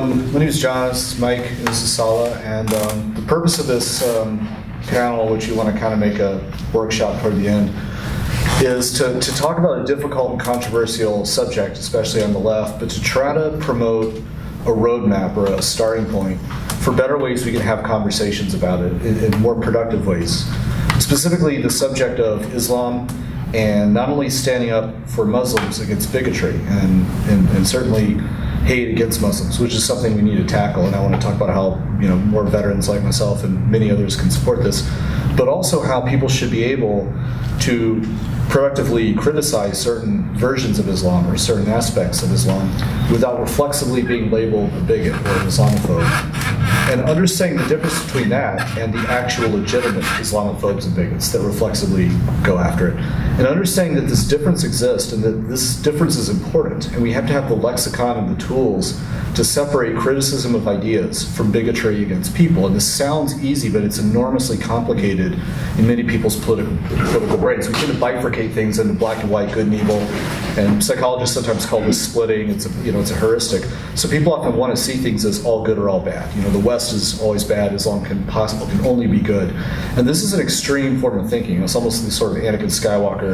My name is John, this is Mike, and this is Sala, and the purpose of this panel, which we want to kind of make a workshop toward the end, is to talk about a difficult and controversial subject, especially on the left, but to try to promote a roadmap or a starting point for better ways we can have conversations about it in more productive ways. Specifically, the subject of Islam and not only standing up for Muslims against bigotry and certainly hate against Muslims, which is something we need to tackle, and I want to talk about how more veterans like myself and many others can support this, but also how people should be able to proactively criticize certain versions of Islam or certain aspects of Islam without reflexively being labeled a bigot or an Islamophobe. And understanding the difference between that and the actual legitimate Islamophobes and bigots that reflexively go after it. And understanding that this difference exists and that this difference is important, and we have to have the lexicon and the tools to separate criticism of ideas from bigotry against people. And this sounds easy, but it's enormously complicated in many people's political brains. We tend to bifurcate things into black and white, good and evil, and psychologists sometimes call this splitting. It's a heuristic. So people often want to see things as all good or all bad. The West is always bad, Islam can only be good. And this is an extreme form of thinking. It's almost the sort of Anakin Skywalker,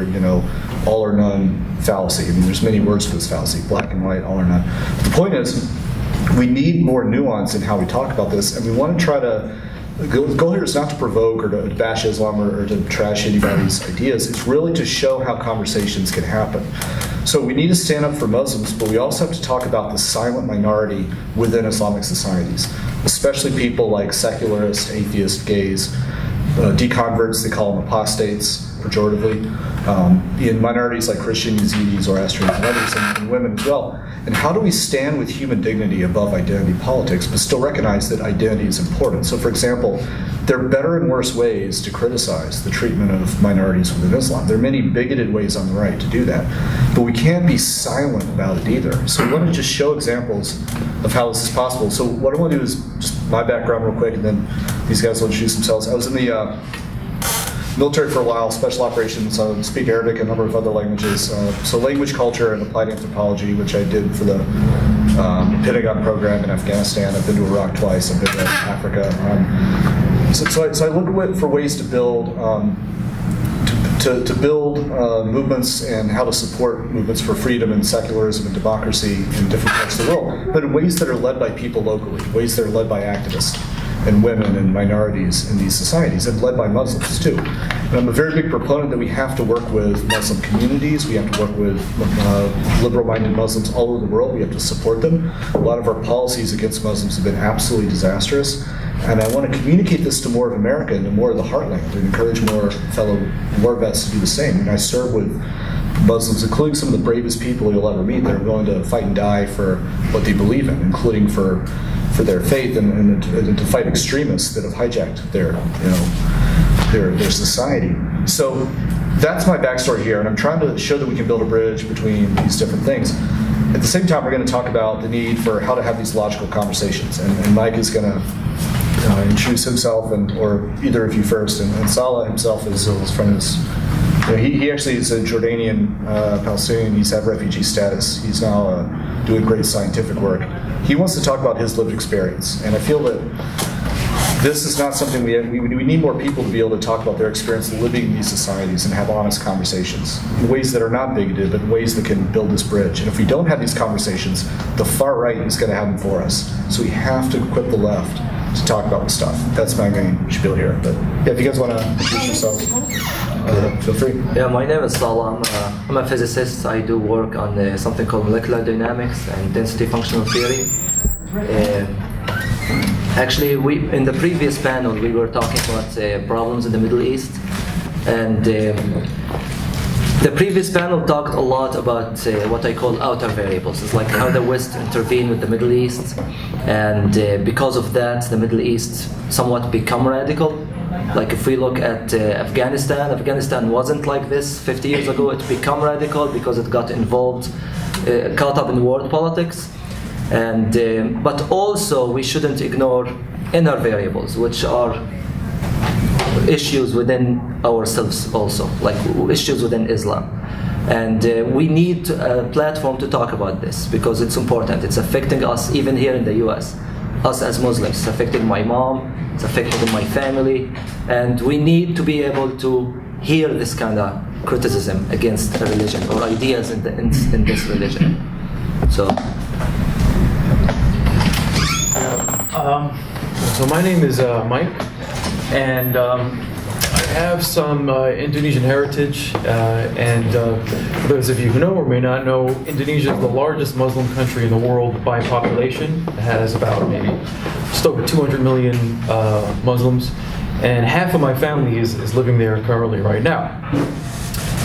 all or none fallacy. I mean, there's many words for this fallacy, black and white, all or none. But the point is, we need more nuance in how we talk about this, and we want to try to, the goal here is not to provoke or to bash Islam or to trash anybody's ideas. It's really to show how conversations can happen. So we need to stand up for Muslims, but we also have to talk about the silent minority within Islamic societies, especially people like secularists, atheists, gays, deconverts, they call them apostates, pejoratively, in minorities like Christian, Yazidis, Zoroastrians, and others, and women as well. And how do we stand with human dignity above identity politics, but still recognize that identity is important? So, for example, there are better and worse ways to criticize the treatment of minorities within Islam. There are many bigoted ways on the right to do that, but we can't be silent about it either. So we want to just show examples of how this is possible. So what I want to do is just my background real quick, and then these guys will introduce themselves. I was in the military for a while, special operations, speak Arabic and a number of other languages. So language, culture, and applied anthropology, which I did for the Pentagon program in Afghanistan. I've been to Iraq twice, I've been to Africa. So I look for ways to build movements and how to support movements for freedom and secularism and democracy in different parts of the world, but in ways that are led by people locally, ways that are led by activists and women and minorities in these societies, and led by Muslims too. And I'm a very big proponent that we have to work with Muslim communities, we have to work with liberal-minded Muslims all over the world, we have to support them. A lot of our policies against Muslims have been absolutely disastrous, and I want to communicate this to more of America and to more of the heartland, and encourage more fellow war vets to do the same. And I serve with Muslims, including some of the bravest people you'll ever meet, that are willing to fight and die for what they believe in, including for their faith and to fight extremists that have hijacked their society. So that's my backstory here, and I'm trying to show that we can build a bridge between these different things. At the same time, we're going to talk about the need for how to have these logical conversations, and Mike is going to introduce himself, or either of you first, and Salah himself is from his. He actually is a Jordanian Palestinian. He's had refugee status. He's now doing great scientific work. He wants to talk about his lived experience, and I feel that this is not something we need more people to be able to talk about their experience living in these societies and have honest conversations in ways that are not bigoted, but in ways that can build this bridge. And if we don't have these conversations, the far right is going to have them for us. So we have to equip the left to talk about this stuff. That's my main spiel here. But yeah, if you guys want to introduce yourselves, feel free. Yeah, my name is Salah. I'm a physicist. I do work on something called molecular dynamics and density functional theory. Actually, in the previous panel, we were talking about problems in the Middle East, and the previous panel talked a lot about what I call outer variables. It's like how the West intervened with the Middle East, and because of that, the Middle East somewhat become radical. Like if we look at Afghanistan wasn't like this 50 years ago. It became radical because it got involved, caught up in world politics. And but also we shouldn't ignore inner variables, which are issues within ourselves also, like issues within Islam. And we need a platform to talk about this because it's important. It's affecting us even here in the US. Us as Muslims, it's affecting my mom, it's affecting my family, and we need to be able to hear this kind of criticism against a religion or ideas in this religion. So my name is Mike, and I have some Indonesian heritage, and for those of you who know or may not know, Indonesia is the largest Muslim country in the world by population. It has about maybe just over 200 million Muslims, and half of my family is living there currently right now.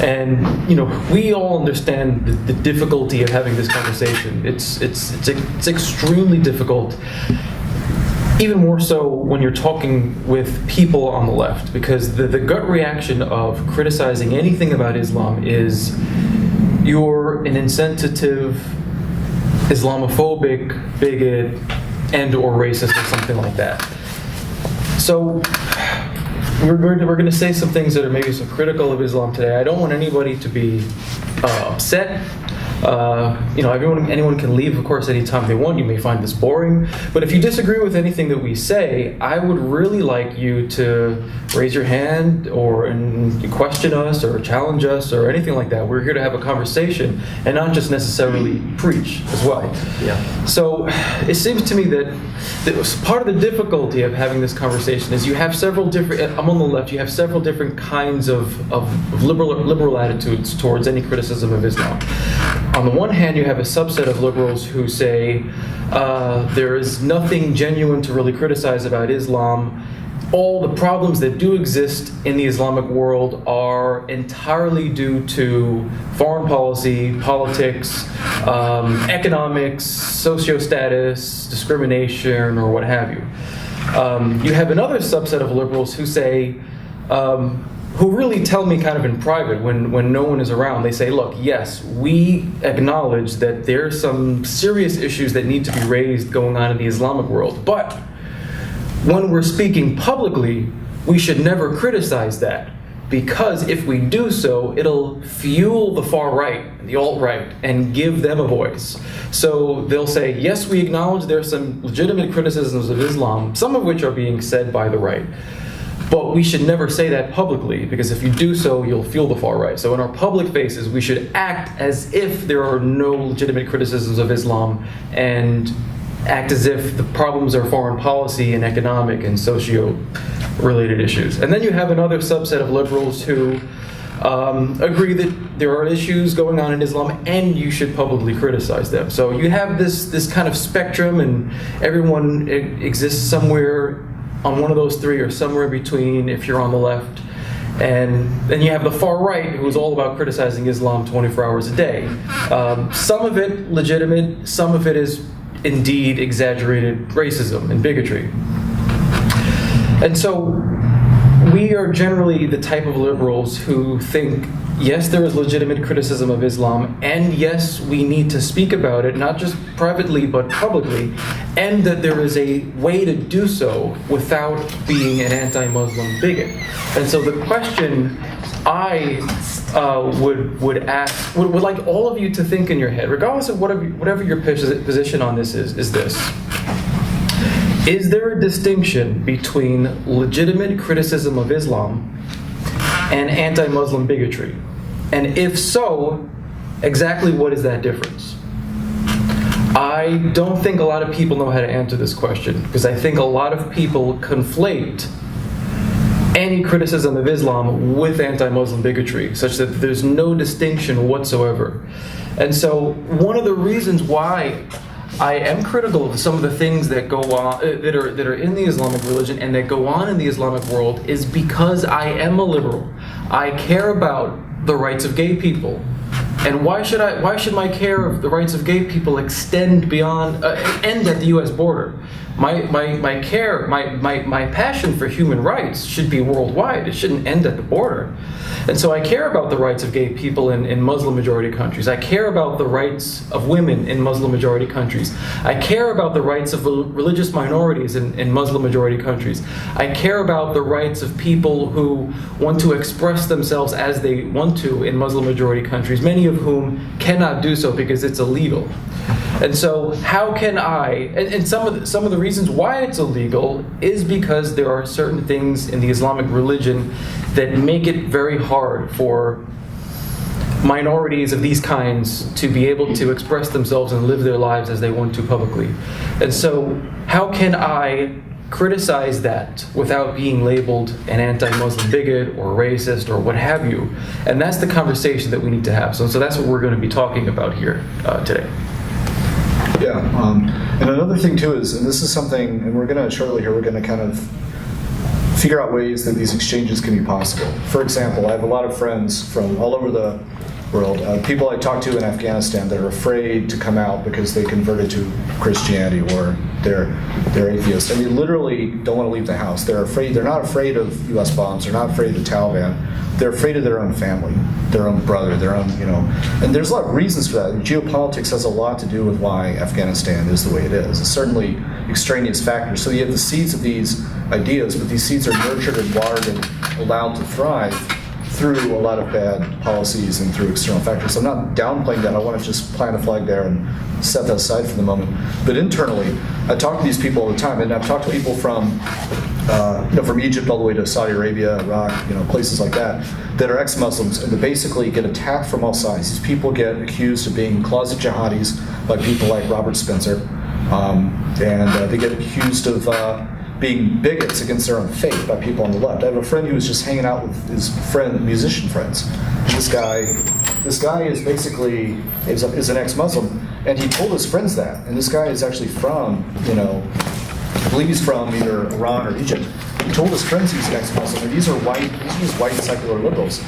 And we all understand the difficulty of having this conversation. It's extremely difficult. Even more so when you're talking with people on the left, because the gut reaction of criticizing anything about Islam is you're an insensitive, Islamophobic, bigot, and or racist or something like that. So we're going to say some things that are maybe some critical of Islam today. I don't want anybody to be upset. Anyone can leave, of course, anytime they want. You may find this boring, but if you disagree with anything that we say, I would really like you to raise your hand and question us or challenge us or anything like that. We're here to have a conversation and not just necessarily preach as well. Yeah. So it seems to me that part of the difficulty of having this conversation is you have several different, I'm on the left, you have several different kinds of liberal attitudes towards any criticism of Islam. On the one hand, you have a subset of liberals who say there is nothing genuine to really criticize about Islam. All the problems that do exist in the Islamic world are entirely due to foreign policy, politics, economics, socio-status, discrimination, or what have you. You have another subset of liberals who say, who really tell me kind of in private when no one is around, they say, look, yes, we acknowledge that there are some serious issues that need to be raised going on in the Islamic world, but when we're speaking publicly, we should never criticize that, because if we do so, it'll fuel the far right, the alt-right, and give them a voice. So they'll say, yes, we acknowledge there are some legitimate criticisms of Islam, some of which are being said by the right. But we should never say that publicly, because if you do so, you'll fuel the far right. So in our public faces, we should act as if there are no legitimate criticisms of Islam and act as if the problems are foreign policy and economic and socio-related issues. And then you have another subset of liberals who agree that there are issues going on in Islam and you should publicly criticize them. So you have this kind of spectrum, and everyone exists somewhere on one of those three or somewhere in between if you're on the left. And then you have the far right, who's all about criticizing Islam 24 hours a day. Some of it legitimate, some of it is indeed exaggerated racism and bigotry. And so we are generally the type of liberals who think, yes, there is legitimate criticism of Islam, and yes, we need to speak about it, not just privately, but publicly, and that there is a way to do so without being an anti-Muslim bigot. And so the question I would ask, would like all of you to think in your head, regardless of whatever your position on this is this. Is there a distinction between legitimate criticism of Islam and anti-Muslim bigotry? And if so, exactly what is that difference? I don't think a lot of people know how to answer this question, because I think a lot of people conflate any criticism of Islam with anti-Muslim bigotry, such that there's no distinction whatsoever. And so one of the reasons why I am critical of some of the things that go on, that are in the Islamic religion and that go on in the Islamic world, is because I am a liberal. I care about the rights of gay people. And why should my care of the rights of gay people extend beyond, end at the US border? my care, my passion for human rights should be worldwide. It shouldn't end at the border. And so I care about the rights of gay people in Muslim-majority countries. I care about the rights of women in Muslim-majority countries. I care about the rights of religious minorities in Muslim-majority countries. I care about the rights of people who want to express themselves as they want to in Muslim-majority countries, many of whom cannot do so because it's illegal. And so how can I, and some of the reasons why it's illegal is because there are certain things in the Islamic religion that make it very hard for minorities of these kinds to be able to express themselves and live their lives as they want to publicly. And so how can I criticize that without being labeled an anti-Muslim bigot or racist or what have you? And that's the conversation that we need to have. So that's what we're going to be talking about here today. Yeah, and another thing too is, and this is something, and we're going to shortly here, we're going to kind of figure out ways that these exchanges can be possible. For example, I have a lot of friends from all over the world, people I talk to in Afghanistan that are afraid to come out because they converted to Christianity or they're atheists, and they literally don't want to leave the house. They're afraid. They're not afraid of U.S. bombs. They're not afraid of the Taliban. They're afraid of their own family, their own brother, their own, and there's a lot of reasons for that. Geopolitics has a lot to do with why Afghanistan is the way it is. It's certainly extraneous factors. So you have the seeds of these ideas, but these seeds are nurtured and watered and allowed to thrive through a lot of bad policies and through external factors. So I'm not downplaying that. I want to just plant a flag there and set that aside for the moment. But internally, I talk to these people all the time, and I've talked to people from Egypt all the way to Saudi Arabia, Iraq, places like that are ex-Muslims, and they basically get attacked from all sides. These people get accused of being closet jihadis by people like Robert Spencer, and they get accused of being bigots against their own faith by people on the left. I have a friend who was just hanging out with his musician friends. This guy is basically is an ex-Muslim, and he told his friends that. And this guy is actually from, I believe he's from either Iran or Egypt. He told his friends he's an ex-Muslim, and these are just white secular liberals.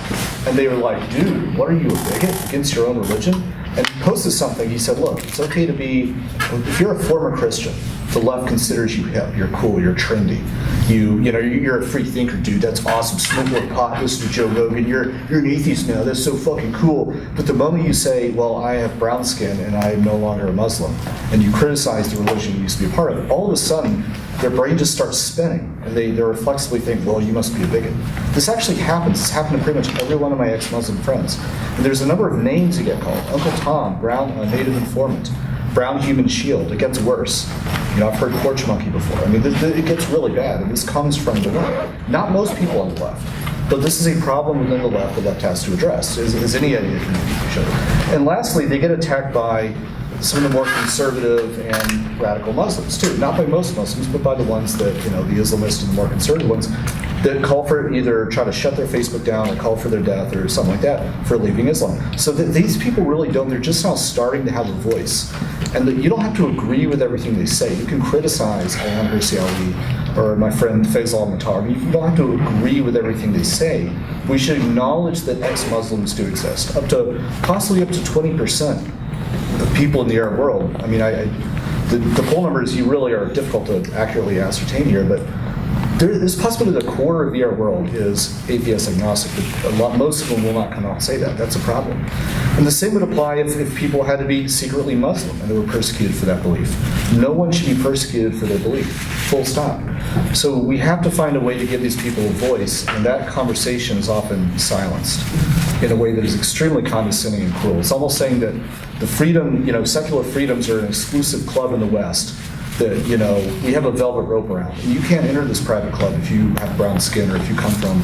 And they were like, dude, what are you, a bigot against your own religion? And he posted something. He said, look, it's okay to be, if you're a former Christian, the left considers you hip, you're cool, you're trendy. You're a free thinker, dude. That's awesome. Smoke more pot, listen to Joe Rogan. You're an atheist now. That's so fucking cool. But the moment you say, well, I have brown skin and I am no longer a Muslim, and you criticize the religion you used to be a part of, all of a sudden their brain just starts spinning, and they reflexively think, well, you must be a bigot. This actually happens. It's happened to pretty much every one of my ex-Muslim friends. And there's a number of names you get called. Uncle Tom, Brown, Native Informant, Brown Human Shield. It gets worse. I've heard porch monkey before. I mean, it gets really bad, and this comes from the left. Not most people on the left, but this is a problem within the left has to address, as any idea community should. And lastly, they get attacked by some of the more conservative and radical Muslims, too. Not by most Muslims, but by the ones that, the Islamists and the more conservative ones, that call for either try to shut their Facebook down or call for their death or something like that for leaving Islam. So these people really don't, they're just now starting to have a voice. And you don't have to agree with everything they say. You can criticize Ayaan Hirsi Ali or my friend Faisal Matar. You don't have to agree with everything they say. We should acknowledge that ex-Muslims do exist. Possibly up to 20% of people in the Arab world. I mean, the poll numbers you really are difficult to accurately ascertain here, but there's possibly the core of the Arab world is atheist agnostic, but most of them will not come out and say that. That's a problem. And the same would apply if people had to be secretly Muslim and they were persecuted for that belief. No one should be persecuted for their belief, full stop. So we have to find a way to give these people a voice, and that conversation is often silenced in a way that is extremely condescending and cruel. It's almost saying that the freedom, secular freedoms are an exclusive club in the West, that, we have a velvet rope around. And you can't enter this private club if you have brown skin or if you come from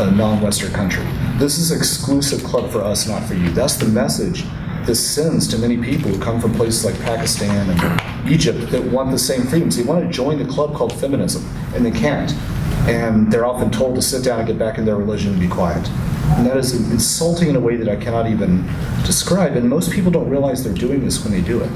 a non-Western country. This is an exclusive club for us, not for you. That's the message this sends to many people who come from places like Pakistan and Egypt that want the same freedoms. They want to join the club called feminism, and they can't. And they're often told to sit down and get back in their religion and be quiet. And that is insulting in a way that I cannot even describe. And most people don't realize they're doing this when they do it.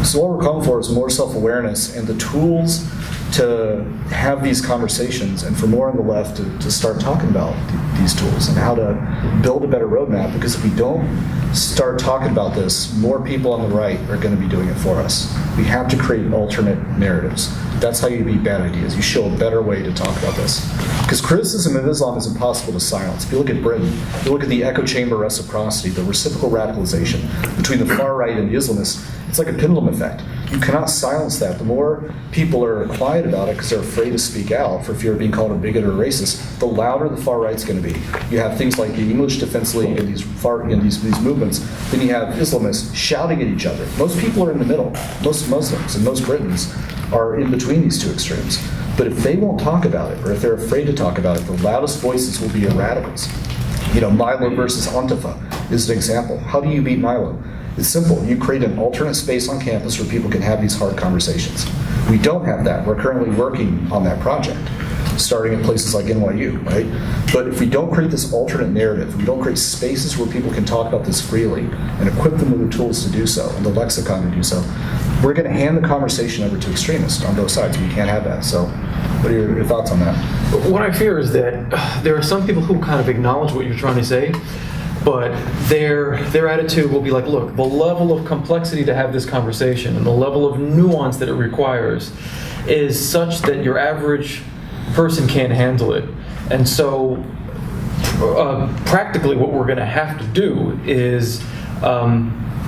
So what we're calling for is more self-awareness and the tools to have these conversations and for more on the left to start talking about these tools and how to build a better roadmap, because if we don't start talking about this, more people on the right are going to be doing it for us. We have to create alternate narratives. That's how you beat bad ideas. You show a better way to talk about this. Because criticism of Islam is impossible to silence. If you look at Britain, if you look at the echo chamber reciprocity, the reciprocal radicalization between the far right and the Islamists, it's like a pendulum effect. You cannot silence that. The more people are quiet about it because they're afraid to speak out for fear of being called a bigot or a racist, the louder the far right's going to be. You have things like the English Defense League and these movements. Then you have Islamists shouting at each other. Most people are in the middle. Most Muslims and most Britons are in between these two extremes. But if they won't talk about it, or if they're afraid to talk about it, the loudest voices will be your radicals. Milo versus Antifa is an example. How do you beat Milo? It's simple. You create an alternate space on campus where people can have these hard conversations. We don't have that. We're currently working on that project, starting at places like NYU, right? But if we don't create this alternate narrative, we don't create spaces where people can talk about this freely and equip them with the tools to do so and the lexicon to do so, we're going to hand the conversation over to extremists on both sides. We can't have that. So what are your thoughts on that? What I fear is that there are some people who kind of acknowledge what you're trying to say, but their attitude will be like, look, the level of complexity to have this conversation and the level of nuance that it requires is such that your average person can't handle it. And so practically what we're going to have to do is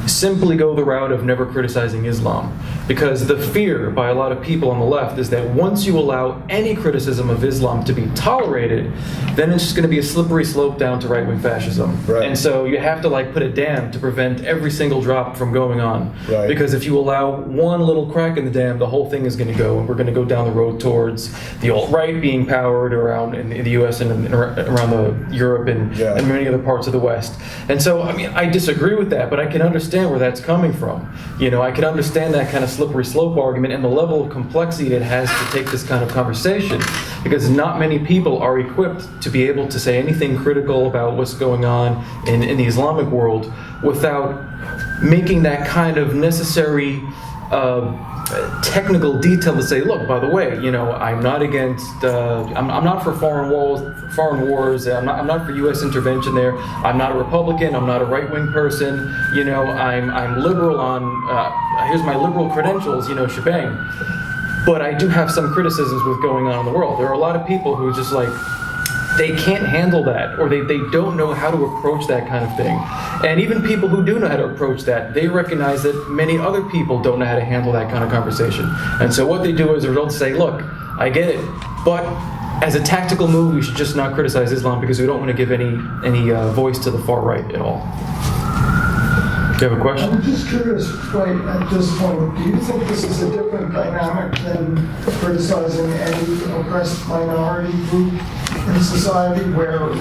simply go the route of never criticizing Islam. Because the fear by a lot of people on the left is that once you allow any criticism of Islam to be tolerated, then it's just going to be a slippery slope down to right-wing fascism. Right. And so you have to put a dam to prevent every single drop from going on. Right. Because if you allow one little crack in the dam, the whole thing is going to go, and we're going to go down the road towards the alt-right being powered around in the U.S. and around Europe and many other parts of the West. And so, I disagree with that, but I can understand where that's coming from. I can understand that kind of slippery slope argument and the level of complexity it has to take this kind of conversation, because not many people are equipped to be able to say anything critical about what's going on in the Islamic world without making that kind of necessary technical detail to say, look, by the way, I'm not against, I'm not for foreign wars, I'm not for U.S. intervention there, I'm not a Republican, I'm not a right-wing person, I'm liberal on, here's my liberal credentials, shebang. But I do have some criticisms with going on in the world. There are a lot of people who just they can't handle that, or they don't know how to approach that kind of thing. And even people who do know how to approach that, they recognize that many other people don't know how to handle that kind of conversation. And so what they do as a result say, look, I get it, but as a tactical move, we should just not criticize Islam because we don't want to give any voice to the far right at all. Do you have a question? I'm just curious, right at this point, do you think this is a different dynamic than criticizing any oppressed minority group in society where,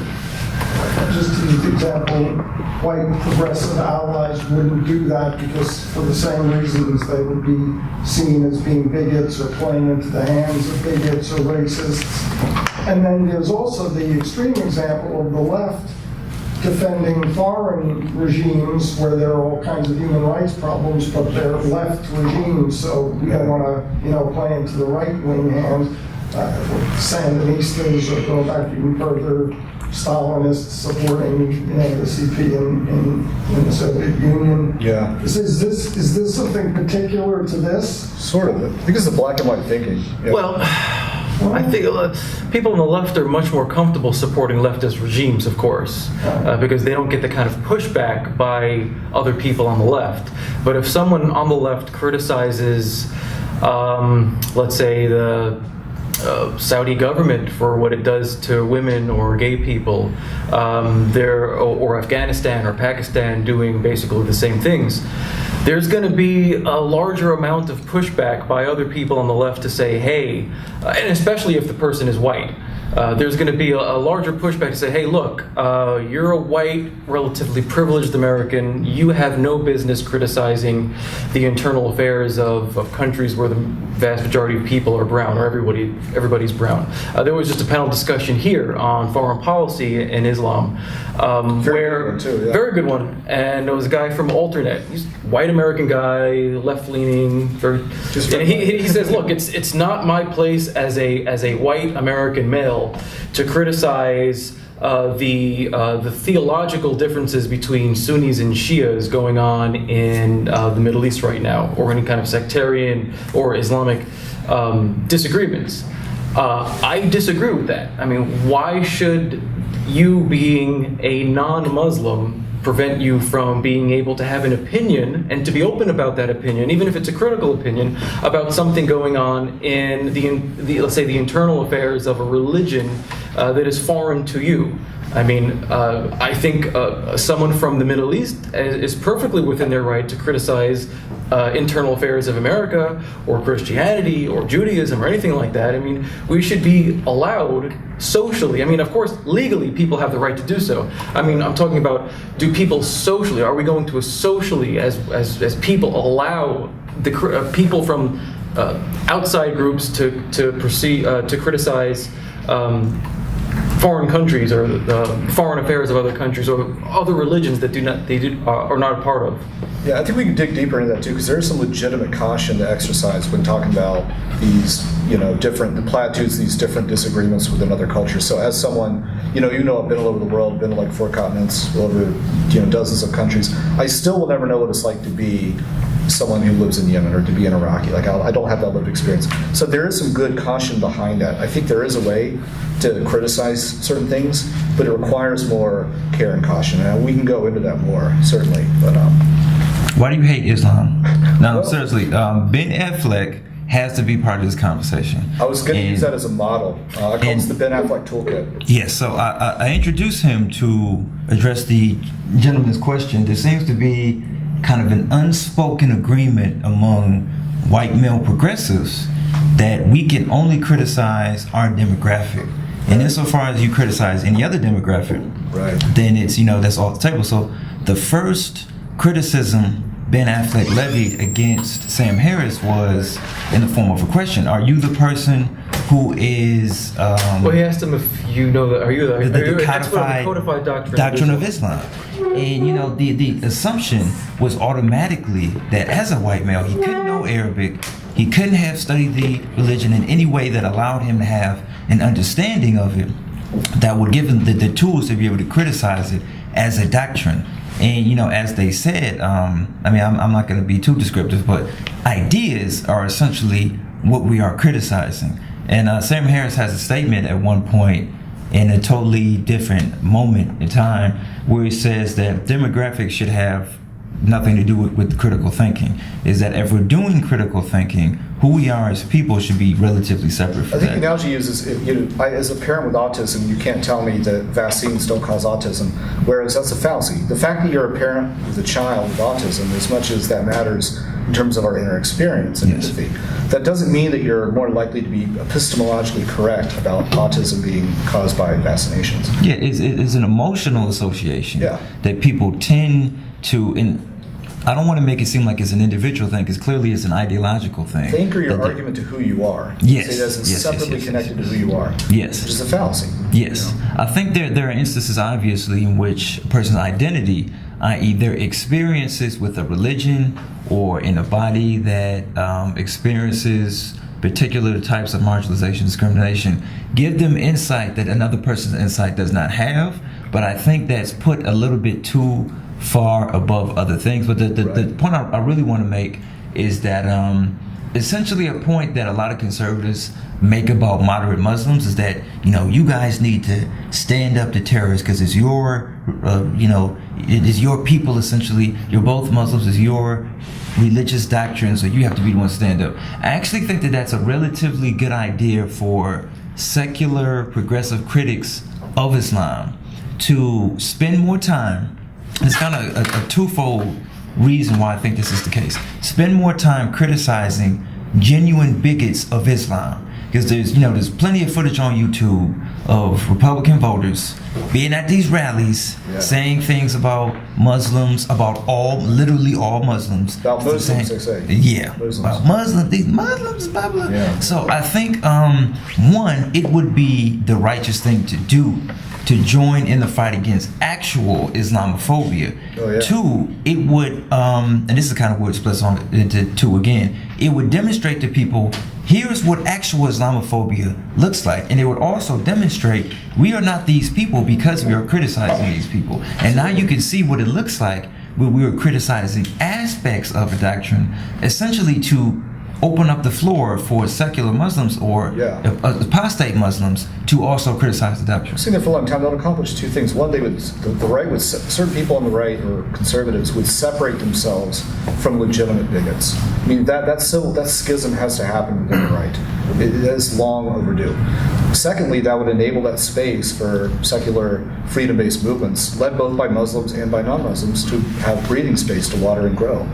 just to use the example, white progressive allies wouldn't do that because for the same reasons they would be seen as being bigots or playing into the hands of bigots or racists? And then there's also the extreme example of the left defending foreign regimes where there are all kinds of human rights problems, but they're left regimes, so we don't want to, play into the right-wing hand. Sandinistas, or going back even further, Stalinists supporting, the CP in the Soviet Union. Yeah. Is this something particular to this? Sort of. I think it's the black and white thinking. Yeah. Well, I think people on the left are much more comfortable supporting leftist regimes, of course, because they don't get the kind of pushback by other people on the left. But if someone on the left criticizes, let's say, the Saudi government for what it does to women or gay people, or Afghanistan or Pakistan doing basically the same things, there's going to be a larger amount of pushback by other people on the left to say, hey, and especially if the person is white, there's going to be a larger pushback to say, hey, look, you're a white, relatively privileged American. You have no business criticizing the internal affairs of countries where the vast majority of people are brown, or everybody's brown. There was just a panel discussion here on foreign policy in Islam, Very good one too, yeah. very good one. And there was a guy from Alternate. He's a white American guy, left-leaning. And he says, look, it's not my place as a white American male to criticize the theological differences between Sunnis and Shias going on in the Middle East right now, or any kind of sectarian or Islamic disagreements. I disagree with that. I mean, why should you, being a non-Muslim, prevent you from being able to have an opinion and to be open about that opinion, even if it's a critical opinion, about something going on in the let's say, the internal affairs of a religion that is foreign to you? I mean, I think someone from the Middle East is perfectly within their right to criticize internal affairs of America or Christianity or Judaism or anything like that. I mean, we should be allowed socially. I mean, of course, legally, people have the right to do so. I mean, I'm talking about, do people socially, are we going to socially, as people, allow the people from outside groups to proceed to criticize foreign countries or the foreign affairs of other countries or other religions that are not a part of? Yeah, I think we can dig deeper into that too, because there is some legitimate caution to exercise when talking about these, the platitudes, these different disagreements within other cultures. So as someone, I've been all over the world, been to like 4 continents, over, dozens of countries. I still will never know what it's like to be someone who lives in Yemen or to be an Iraqi. Like, I don't have that lived experience. So there is some good caution behind that. I think there is a way to criticize certain things, but it requires more care and caution. And we can go into that more, certainly. But why do you hate Islam? No, seriously. Ben Affleck has to be part of this conversation. I was going to use that as a model. I call it the Ben Affleck toolkit. Yes, so I introduced him to address the gentleman's question. There seems to be kind of an unspoken agreement among white male progressives that we can only criticize our demographic. And insofar as you criticize any other demographic, right, then it's, that's off the table. So the first criticism Ben Affleck levied against Sam Harris was in the form of a question. Are you the person who is... well, he asked him if you know that, are you the codified doctrine of Islam? And, the assumption was automatically that as a white male, he couldn't know Arabic, he couldn't have studied the religion in any way that allowed him to have an understanding of it that would give him the tools to be able to criticize it as a doctrine. And, as they said, I'm not going to be too descriptive, but ideas are essentially what we are criticizing. And Sam Harris has a statement at one point in a totally different moment in time where he says that demographics should have nothing to do with critical thinking. Is that if we're doing critical thinking, who we are as people should be relatively separate from I think that. the analogy uses, as a parent with autism, you can't tell me that vaccines don't cause autism, whereas that's a fallacy. The fact that you're a parent with a child with autism, as much as that matters in terms of our inner experience and empathy, that doesn't mean that you're more likely to be epistemologically correct about autism being caused by vaccinations. Yeah, it's an emotional association that people tend to, and I don't want to make it seem like it's an individual thing, because clearly it's an ideological thing. They anchor your argument to who you are. Yes. Say that's separately connected to who you are. Yes. Which is a fallacy. Yes. I think there are instances, obviously, in which a person's identity, i.e. their experiences with a religion or in a body that experiences particular types of marginalization, discrimination, give them insight that another person's insight does not have. But I think that's put a little bit too far above other things. But the point I really want to make is that essentially a point that a lot of conservatives make about moderate Muslims is that, you guys need to stand up to terrorists because it's your, it is your people essentially. You're both Muslims, it's your religious doctrine, so you have to be the one to stand up. I actually think that that's a relatively good idea for secular progressive critics of Islam to spend more time. It's kind of a twofold reason why I think this is the case. Spend more time criticizing genuine bigots of Islam. because there's plenty of footage on YouTube of Republican voters being at these rallies saying things about Muslims, about literally all Muslims. About Muslims, they say. Yeah, Muslims. about Muslims, these Muslims, blah, blah. Yeah. So I think, one, it would be the righteous thing to do to join in the fight against actual Islamophobia. Oh, yeah. Two, it would, and this is kind of where it splits on into two again, it would demonstrate to people, here's what actual Islamophobia looks like. And it would also demonstrate we are not these people because we are criticizing these people. And now you can see what it looks like when we are criticizing aspects of a doctrine, essentially to open up the floor for secular Muslims or apostate Muslims to also criticize the doctrine. I've seen it for a long time. That would accomplish two things. One, the right would, certain people on the right or conservatives would separate themselves from legitimate bigots. I mean, that schism has to happen within the right. It is long overdue. Secondly, that would enable that space for secular freedom-based movements, led both by Muslims and by non-Muslims, to have breathing space to water and grow.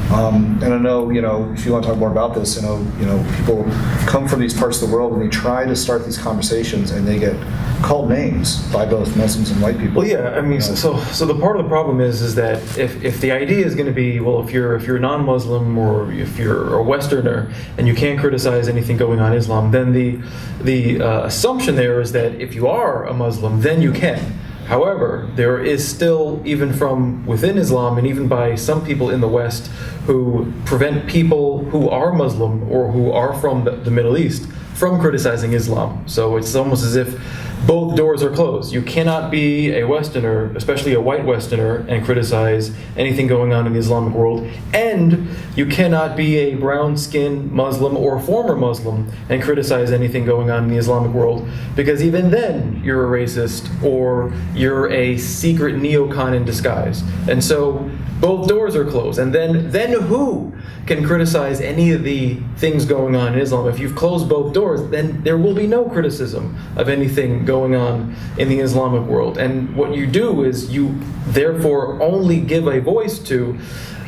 And I know, if you want to talk more about this, people come from these parts of the world and they try to start these conversations and they get called names by both Muslims and white people. Well, yeah, I mean, so the part of the problem is that if the idea is going to be, well, if you're non-Muslim or if you're a Westerner and you can't criticize anything going on in Islam, then the assumption there is that if you are a Muslim, then you can. However, there is still, even from within Islam and even by some people in the West, who prevent people who are Muslim or who are from the Middle East from criticizing Islam. So it's almost as if both doors are closed. You cannot be a Westerner, especially a white Westerner, and criticize anything going on in the Islamic world. And you cannot be a brown-skinned Muslim or former Muslim and criticize anything going on in the Islamic world, because even then you're a racist or you're a secret neocon in disguise. And so both doors are closed. And then who can criticize any of the things going on in Islam? If you've closed both doors, then there will be no criticism of anything going on in the Islamic world. And what you do is you therefore only give a voice to,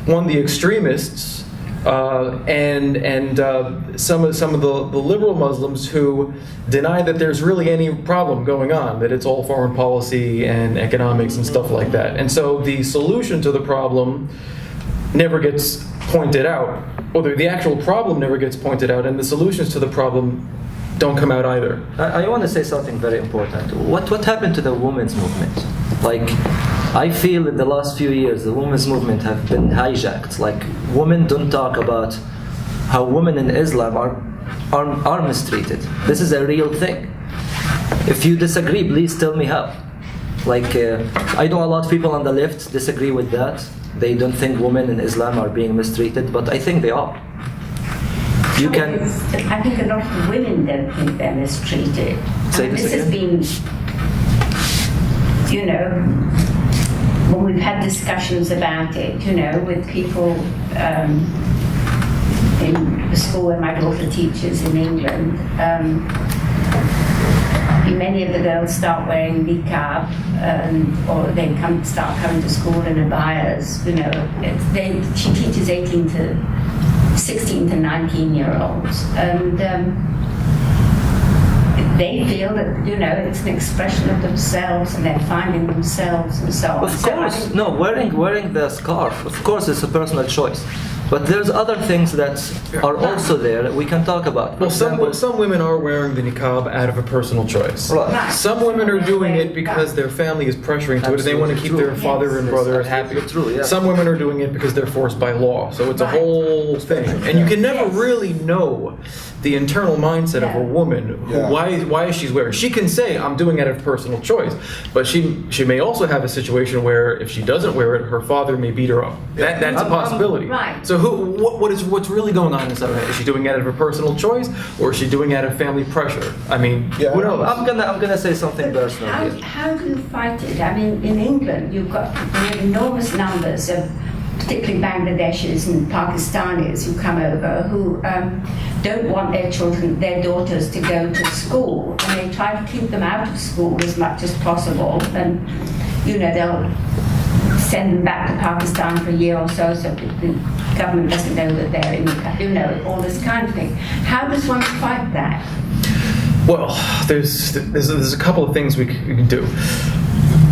one, the extremists, and some of the liberal Muslims who deny that there's really any problem going on, that it's all foreign policy and economics and stuff like that. And so the solution to the problem never gets pointed out, or the actual problem never gets pointed out, and the solutions to the problem don't come out either. I want to say something very important. What happened to the women's movement? Like, I feel in the last few years the women's movement have been hijacked. Like, women don't talk about how women in Islam are mistreated. This is a real thing. If you disagree, please tell me how. Like, I know a lot of people on the left disagree with that. They don't think women in Islam are being mistreated, but I think they are. You can. I think a lot of women don't think they're mistreated. This has been, when we've had discussions about it, with people in the school where my daughter teaches in England. Many of the girls start wearing niqab, or they start coming to school in abayas. She teaches 16 to 19-year-olds, and they feel that it's an expression of themselves, and they're finding themselves, and so on. Of course, wearing the scarf. Of course, it's a personal choice. But there's other things that are also there that we can talk about. Well, some women are wearing the niqab out of a personal choice. Right. Some women are doing it because their family is pressuring to it, and they want to keep their father and brother happy. True, yeah. Some women are doing it because they're forced by law. So it's a whole thing, and you can never really know the internal mindset of a woman. Why is she wearing? She can say, "I'm doing it out of personal choice," but she may also have a situation where if she doesn't wear it, her father may beat her up. That's a possibility. Right. So what's really going on inside of her? Is she doing it out of her personal choice, or is she doing it out of family pressure? I mean, who knows? I'm gonna say something personal here. How do you fight it? I mean, in England, you have enormous numbers of, particularly Bangladeshis and Pakistanis who come over, who don't want their daughters to go to school, and they try to keep them out of school as much as possible. And they'll send them back to Pakistan for a year or so the government doesn't know that they're in the country, all this kind of thing. How does one fight that? Well, there's a couple of things we can do.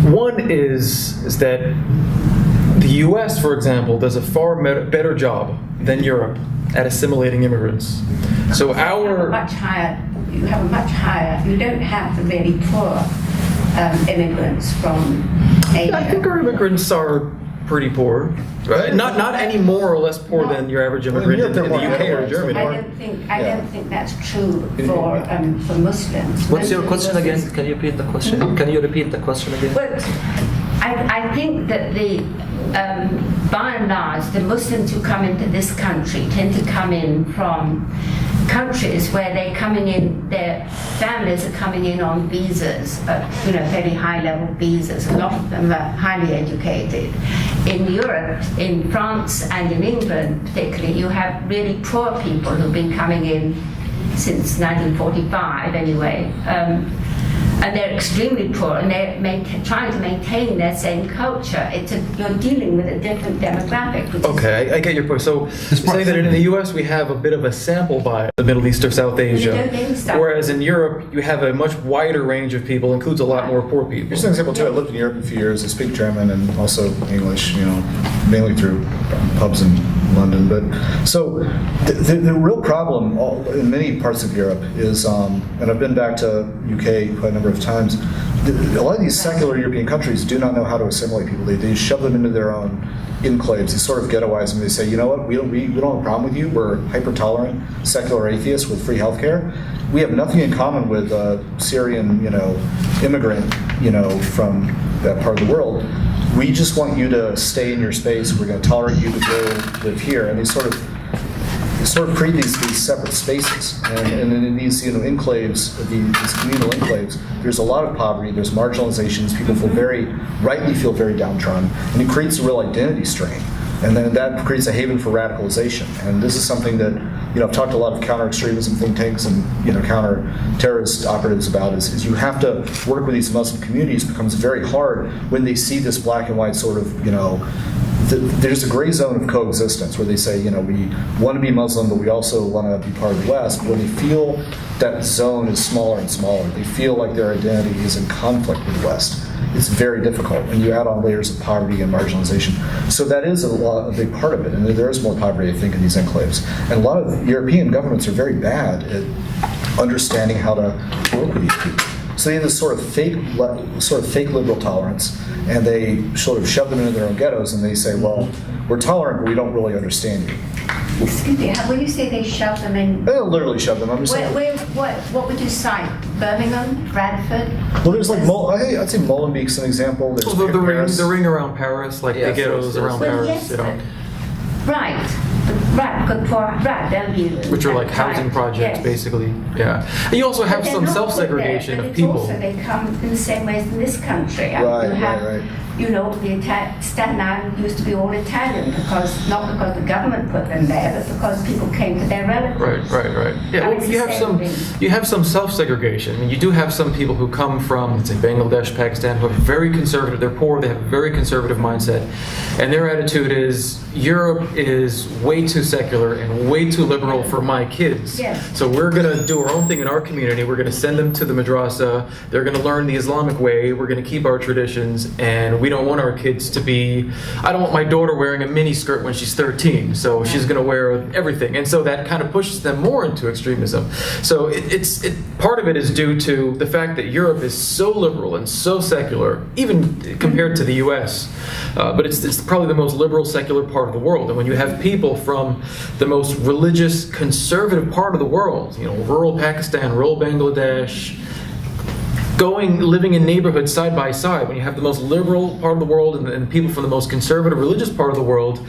One is that the U.S., for example, does a far better job than Europe at assimilating immigrants. So you have a much higher, you don't have the really poor immigrants from Asia. I think our immigrants are pretty poor. Right? Not any more or less poor than your average immigrant in the UK or Germany. I don't think that's true for Muslims. What's your question again? Can you repeat the question? Can you repeat the question again? Well, I think that by and large, the Muslims who come into this country tend to come in from countries where they're coming in, their families are coming in on visas, very high-level visas. A lot of them are highly educated. In Europe, in France and in England particularly, you have really poor people who've been coming in since 1945 anyway. And they're extremely poor, and they're trying to maintain their same culture. You're dealing with a different demographic. Okay, I get your point. So you're saying that in the U.S. we have a bit of a sample bias, the Middle East or South Asia, whereas in Europe you have a much wider range of people, includes a lot more poor people. Here's an example too. I lived in Europe a few years. I speak German and also English, mainly through pubs in London. But so the real problem in many parts of Europe is, and I've been back to UK quite a number of times, a lot of these secular European countries do not know how to assimilate people. They shove them into their own enclaves. They sort of ghettoize them. They say, you know what, we don't have a problem with you. We're hyper-tolerant, secular atheists with free healthcare. We have nothing in common with a Syrian, immigrant, from that part of the world. We just want you to stay in your space. We're going to tolerate you to go live here. And they sort of create these separate spaces. And in these enclaves, these communal enclaves, there's a lot of poverty. There's marginalizations. People rightly feel very downtrodden, and it creates a real identity strain. And then that creates a haven for radicalization. And this is something that I've talked to a lot of counter-extremism think tanks and counter-terrorist operatives about is you have to work with these Muslim communities. It becomes very hard when they see this black and white sort of there's a gray zone of coexistence where they say we want to be Muslim but we also want to be part of the West. But when they feel that zone is smaller and smaller, they feel like their identity is in conflict with the West. It's very difficult, and you add on layers of poverty and marginalization. So that is a big part of it, and there is more poverty, I think, in these enclaves. And a lot of European governments are very bad at understanding how to work with these people. So they have this sort of fake liberal tolerance, and they sort of shove them into their own ghettos, and they say, well, we're tolerant, but we don't really understand you. Excuse me, when you say they shove them in... They don't literally shove them. I'm just saying. What would you cite? Birmingham? Bradford? Well, there's I'd say Molenbeek's an example. There's the ring around Paris, the ghettos around Paris. Yes, Right, they'll be... Which are like housing projects, basically. Yeah. And you also have some self-segregation of people. Also, they come in the same ways in this country. Right. Staten Island used to be all Italian not because the government put them there, but because people came to their relatives. Right. Yeah, well, you have some self-segregation. I mean, you do have some people who come from, let's say, Bangladesh, Pakistan, who are very conservative. They're poor. They have a very conservative mindset, and their attitude is Europe is way too secular and way too liberal for my kids. Yes. So we're going to do our own thing in our community. We're going to send them to the madrasa. They're going to learn the Islamic way. We're going to keep our traditions, and we don't want our kids to be, I don't want my daughter wearing a mini skirt when she's 13, so she's going to wear everything. And so that kind of pushes them more into extremism. So part of it is due to the fact that Europe is so liberal and so secular, even compared to the US. But it's probably the most liberal, secular part of the world. And when you have people from the most religious, conservative part of the world, rural Pakistan, rural Bangladesh, living in neighborhoods side by side, when you have the most liberal part of the world and people from the most conservative religious part of the world,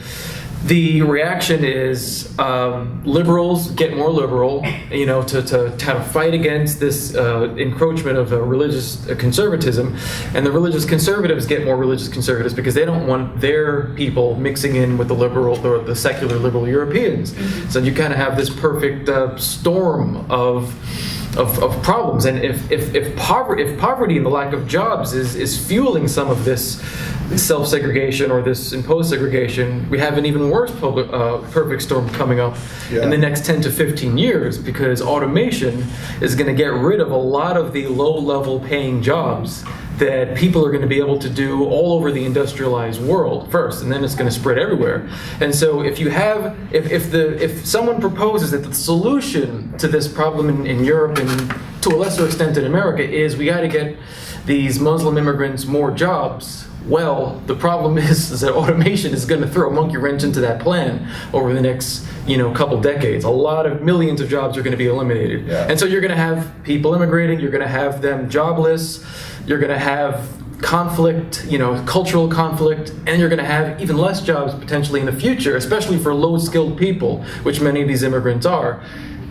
the reaction is liberals get more liberal, to kind of fight against this encroachment of religious conservatism, and the religious conservatives get more religious conservatives because they don't want their people mixing in with the secular liberal Europeans. So you kind of have this perfect storm of of problems. And if poverty and the lack of jobs is fueling some of this self-segregation or this imposed segregation, we have an even worse perfect storm coming up in the next 10 to 15 years, because automation is going to get rid of a lot of the low-level paying jobs that people are going to be able to do all over the industrialized world first, and then it's going to spread everywhere. And so if someone proposes that the solution to this problem in Europe and to a lesser extent in America is we got to get these Muslim immigrants more jobs, well, the problem is that automation is going to throw a monkey wrench into that plan over the next couple decades. A lot of millions of jobs are going to be eliminated. And so you're going to have people immigrating, you're going to have them jobless, you're going to have conflict, cultural conflict, and you're going to have even less jobs potentially in the future, especially for low-skilled people, which many of these immigrants are.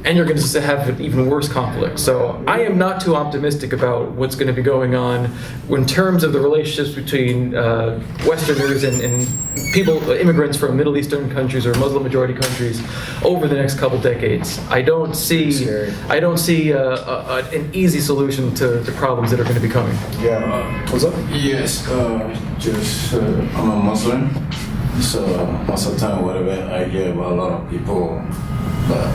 And you're going to have an even worse conflict. So I am not too optimistic about what's going to be going on in terms of the relationships between Westerners and people, immigrants from Middle Eastern countries or Muslim majority countries over the next couple decades. I don't see an easy solution to the problems that are going to be coming. What's up? Yes, I'm a Muslim, so most of the time whatever I hear about a lot of people, but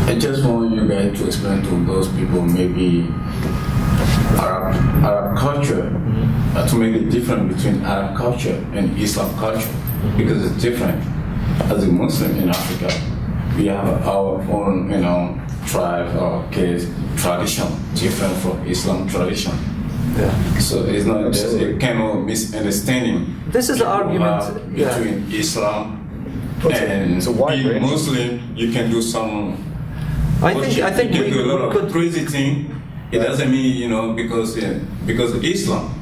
I just want you guys to explain to those people maybe Arab culture, to make the difference between Arab culture and Islam culture, because it's different. As a Muslim in Africa, we have our own, tribe or case tradition, different from Islam tradition. So it's not just a kind of misunderstanding. This is the argument between Islam and being Muslim. You can do some. I think you can do a lot could of crazy thing. It doesn't mean because of Islam.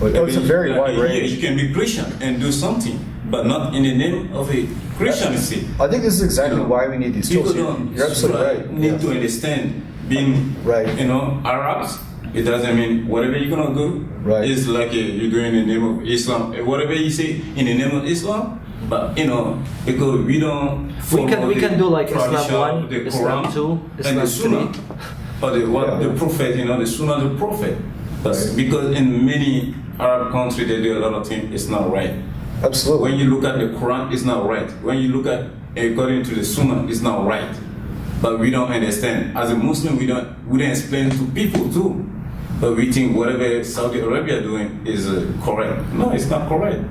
It's a very wide range. You can be Christian and do something, but not in the name of a Christianity. I think this is exactly why we need these tools. You're absolutely right. Need to understand being Arabs. It doesn't mean whatever you're gonna do is like you're doing in the name of Islam. Whatever you say in the name of Islam. But because we don't we can do like Islam 1, the Islam Quran, 2, Islam and the Sunnah, 3. but the Prophet, the Sunnah, the Prophet. But because in many Arab countries they do a lot of things, it's not right. Absolutely. When you look at the Quran, it's not right. When you look at according to the Sunnah, it's not right. But we don't understand. As a Muslim, we don't explain to people too. But we think whatever Saudi Arabia doing is correct. No, it's not correct.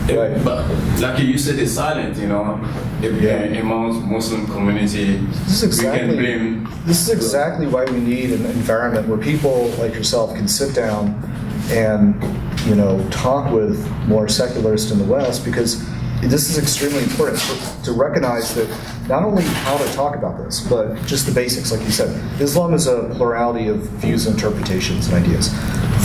Right. But like you said, it's silent, amongst Muslim community. This is exactly why we need an environment where people like yourself can sit down and talk with more secularists in the West, because this is extremely important to recognize that not only how to talk about this, but just the basics, like you said. Islam is a plurality of views, interpretations, and ideas.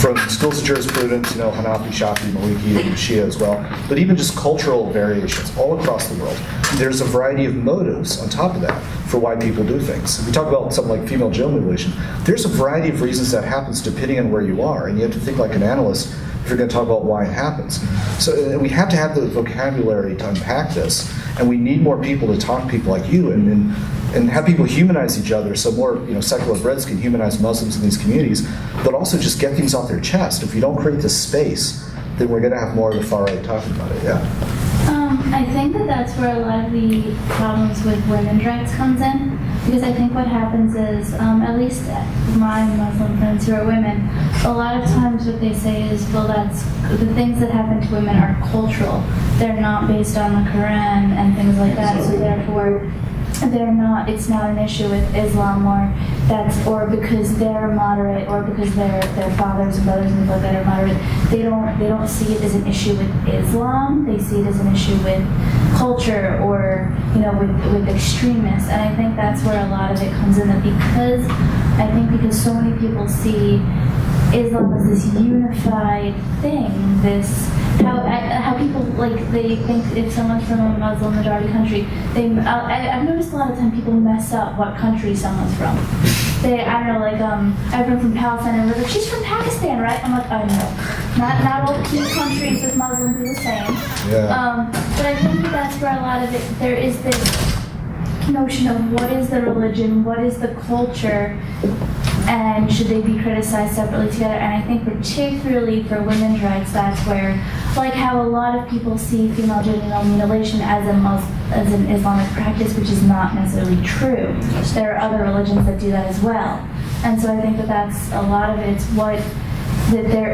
From schools of jurisprudence, Hanafi, Shafi, Maliki, and Shia as well, but even just cultural variations all across the world. There's a variety of motives on top of that for why people do things. If we talk about something like female genital mutilation, there's a variety of reasons that happens depending on where you are, and you have to think like an analyst if you're going to talk about why it happens. So we have to have the vocabulary to unpack this, and we need more people to talk to people like you and have people humanize each other, so more secular Brits can humanize Muslims in these communities, but also just get things off their chest. If you don't create this space, then we're going to have more of the far right talking about it. I think that's where a lot of the problems with women's rights comes in, because I think what happens is, at least my Muslim friends who are women, a lot of times what they say is, well, that's the things that happen to women are cultural. They're not based on the Quran and things like that, so therefore it's not an issue with Islam, or because they're moderate, or because their fathers and brothers and people like that are moderate. They don't see it as an issue with Islam. They see it as an issue with culture, or with extremists. And I think that's where a lot of it comes in. That because so many people see Islam as this unified thing, how people they think if someone's from a Muslim majority country, I've noticed a lot of time people mess up what country someone's from. I've been from Palestine, and they're like, she's from Pakistan, right? I'm like, I know. Not all key countries with Muslims are the same. But I think that's where a lot of it, there is this notion of what is the religion, what is the culture, and should they be criticized separately together. And I think particularly for women's rights, that's where, like how a lot of people see female genital mutilation as an Islamic practice, which is not necessarily true. There are other religions that do that as well. And so I think that that's a lot of it's what, that there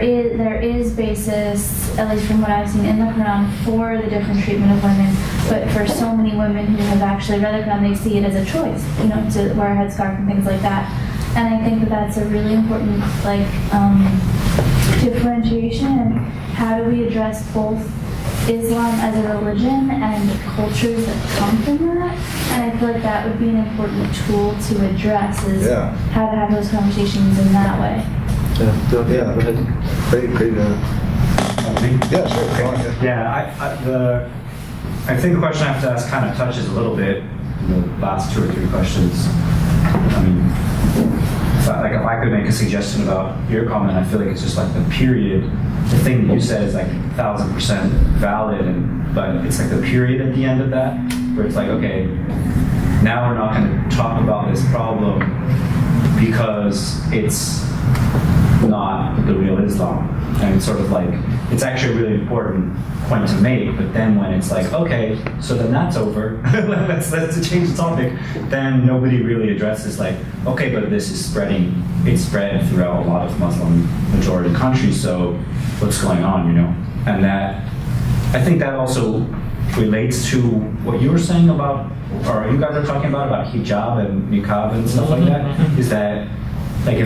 is basis, at least from what I've seen in the Quran, for the different treatment of women. But for so many women who have actually read the Quran, they see it as a choice, you know, to wear a headscarf and things like that. And I think that that's a really important, like, differentiation. And how do we address both Islam as a religion and the cultures that come from that? And I feel like that would be an important tool to address, is how to have those conversations in that way. Go ahead. Great. Yeah, sure. Go on. Yeah, I think the question I have to ask kind of touches a little bit the last 2 or 3 questions. I mean, if I could make a suggestion about your comment, I feel like it's just like the period. The thing that you said is like 1,000% valid, but it's like the period at the end of that, where it's like, okay, now we're not going to talk about this problem because it's not the real Islam. And it's sort of like, it's actually a really important point to make, but then when it's like, okay, so then that's over, let's change the topic, then nobody really addresses like, okay, but this is spreading, it's spread throughout a lot of Muslim majority countries, so what's going on, you know? And that, I think that also relates to what you were saying about, or you guys are talking about hijab and niqab and stuff like that, is that, like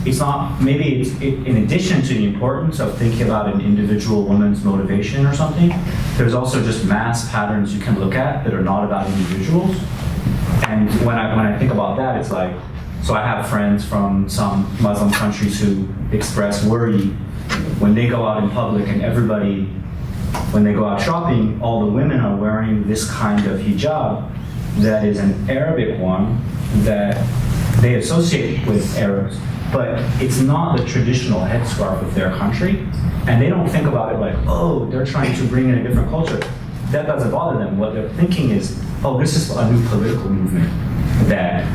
it's not, maybe it's in addition to the importance of thinking about an individual woman's motivation or something, there's also just mass patterns you can look at that are not about individuals. And when I think about that, it's like, so I have friends from some Muslim countries who express worry when they go out in public and everybody, when they go out shopping, all the women are wearing this kind of hijab that is an Arabic one that they associate with Arabs, but it's not the traditional headscarf of their country, and they don't think about it like, oh, they're trying to bring in a different culture. That doesn't bother them. What they're thinking is, oh, this is a new political movement, that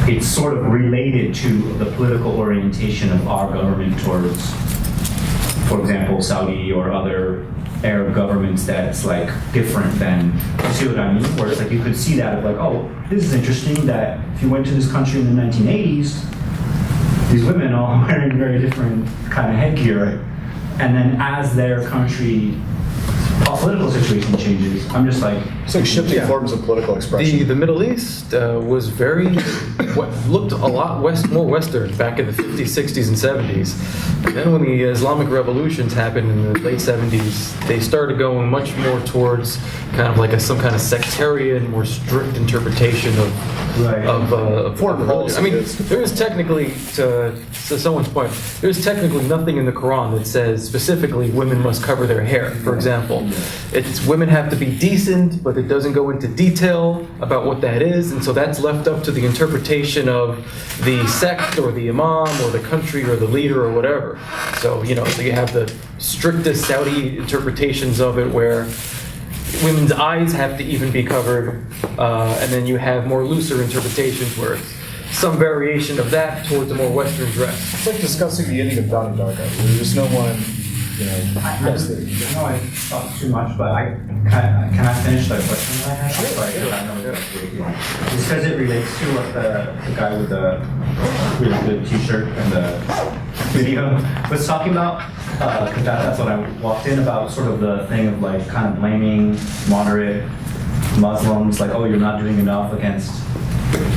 it's sort of related to the political orientation of our government towards, for example, Saudi or other Arab governments that's like different than, you see what I mean? Where it's like you could see that of like, oh, this is interesting that if you went to this country in the 1980s, these women all wearing very different kind of headgear. And then as their country political situation changes, I'm just like... It's like shifting forms of political expression. The Middle East was very, looked a lot more Western back in the 50s, 60s, and 70s. Then when the Islamic revolutions happened in the late 70s, they started going much more towards kind of like some kind of sectarian, more strict interpretation of foreign religion. I mean, there is technically, to someone's point, there's technically nothing in the Quran that says specifically women must cover their hair, for example. It's women have to be decent, but it doesn't go into detail about what that is, and so that's left up to the interpretation of the sect or the imam or the country or the leader or whatever. So, so you have the strictest Saudi interpretations of it where women's eyes have to even be covered, and then you have more looser interpretations where it's some variation of that towards a more Western dress. It's like discussing the ending of Donnie Darko. There's no one, I know I talked too much, but can I finish the question that I had? Sure. I know it's because it relates to what the guy with the really good T-shirt and the video was talking about. Because that's what I walked in about, sort of the thing of like kind of blaming moderate Muslims, like, oh, you're not doing enough against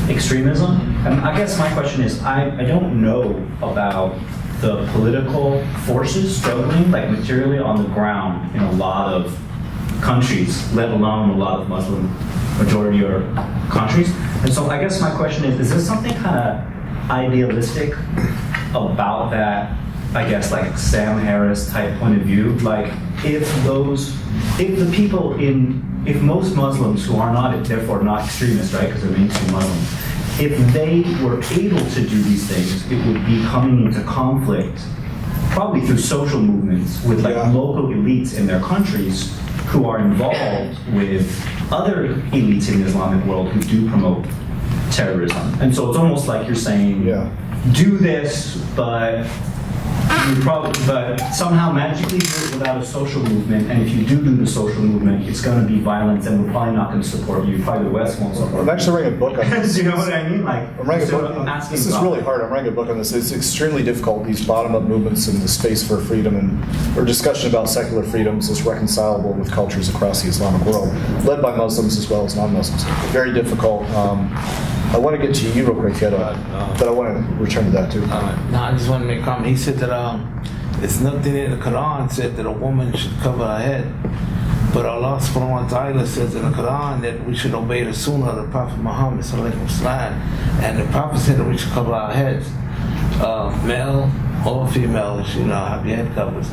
extremism. And I guess my question is, I don't know about the political forces struggling like materially on the ground in a lot of countries, let alone a lot of Muslim majority or countries. And so I guess my question is there something kind of idealistic about that, I guess, like Sam Harris type point of view? Like if most Muslims who are not, therefore not extremists, right, because they're mainstream Muslims, if they were able to do these things, it would be coming into conflict, probably through social movements with like Yeah. local elites in their countries who are involved with other elites in the Islamic world who do promote terrorism. And so it's almost like you're saying, Yeah. do this, but somehow magically do it without a social movement. And if you do the social movement, it's going to be violence, and we're probably not going to support you. Probably the West won't support I'm you. actually writing a book on this. Do you know what I mean? Like, I'm writing a so book. I'm asking This is about really that. hard. I'm writing a book on this. It's extremely difficult. These bottom-up movements and the space for freedom or discussion about secular freedoms is reconcilable with cultures across the Islamic world, led by Muslims as well as non-Muslims. Very difficult. I want to get to you real quick, yet, but I want to return to that too. No, I just want to make a comment. He said that it's nothing in the Quran said that a woman should cover her head. But Allah subhanahu wa ta'ala says in the Quran that we should obey the sunnah of the Prophet Muhammad sallallahu alaihi wasallam. And the Prophet said that we should cover our heads, male or female, you know, have your head covers.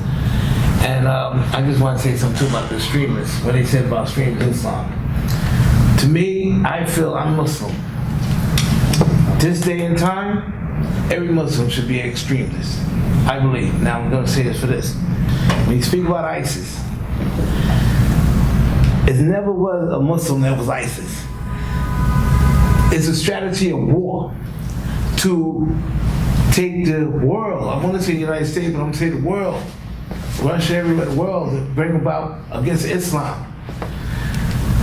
And I just want to say something too about the extremists, what they said about extreme Islam. To me, I feel I'm Muslim. This day and time, every Muslim should be an extremist. I believe. Now I'm going to say this for this. When you speak about ISIS, it never was a Muslim that was ISIS. It's a strategy of war to take the world. I want to say the United States, but I'm going to say the world. Russia, everywhere, the world, to bring about against Islam.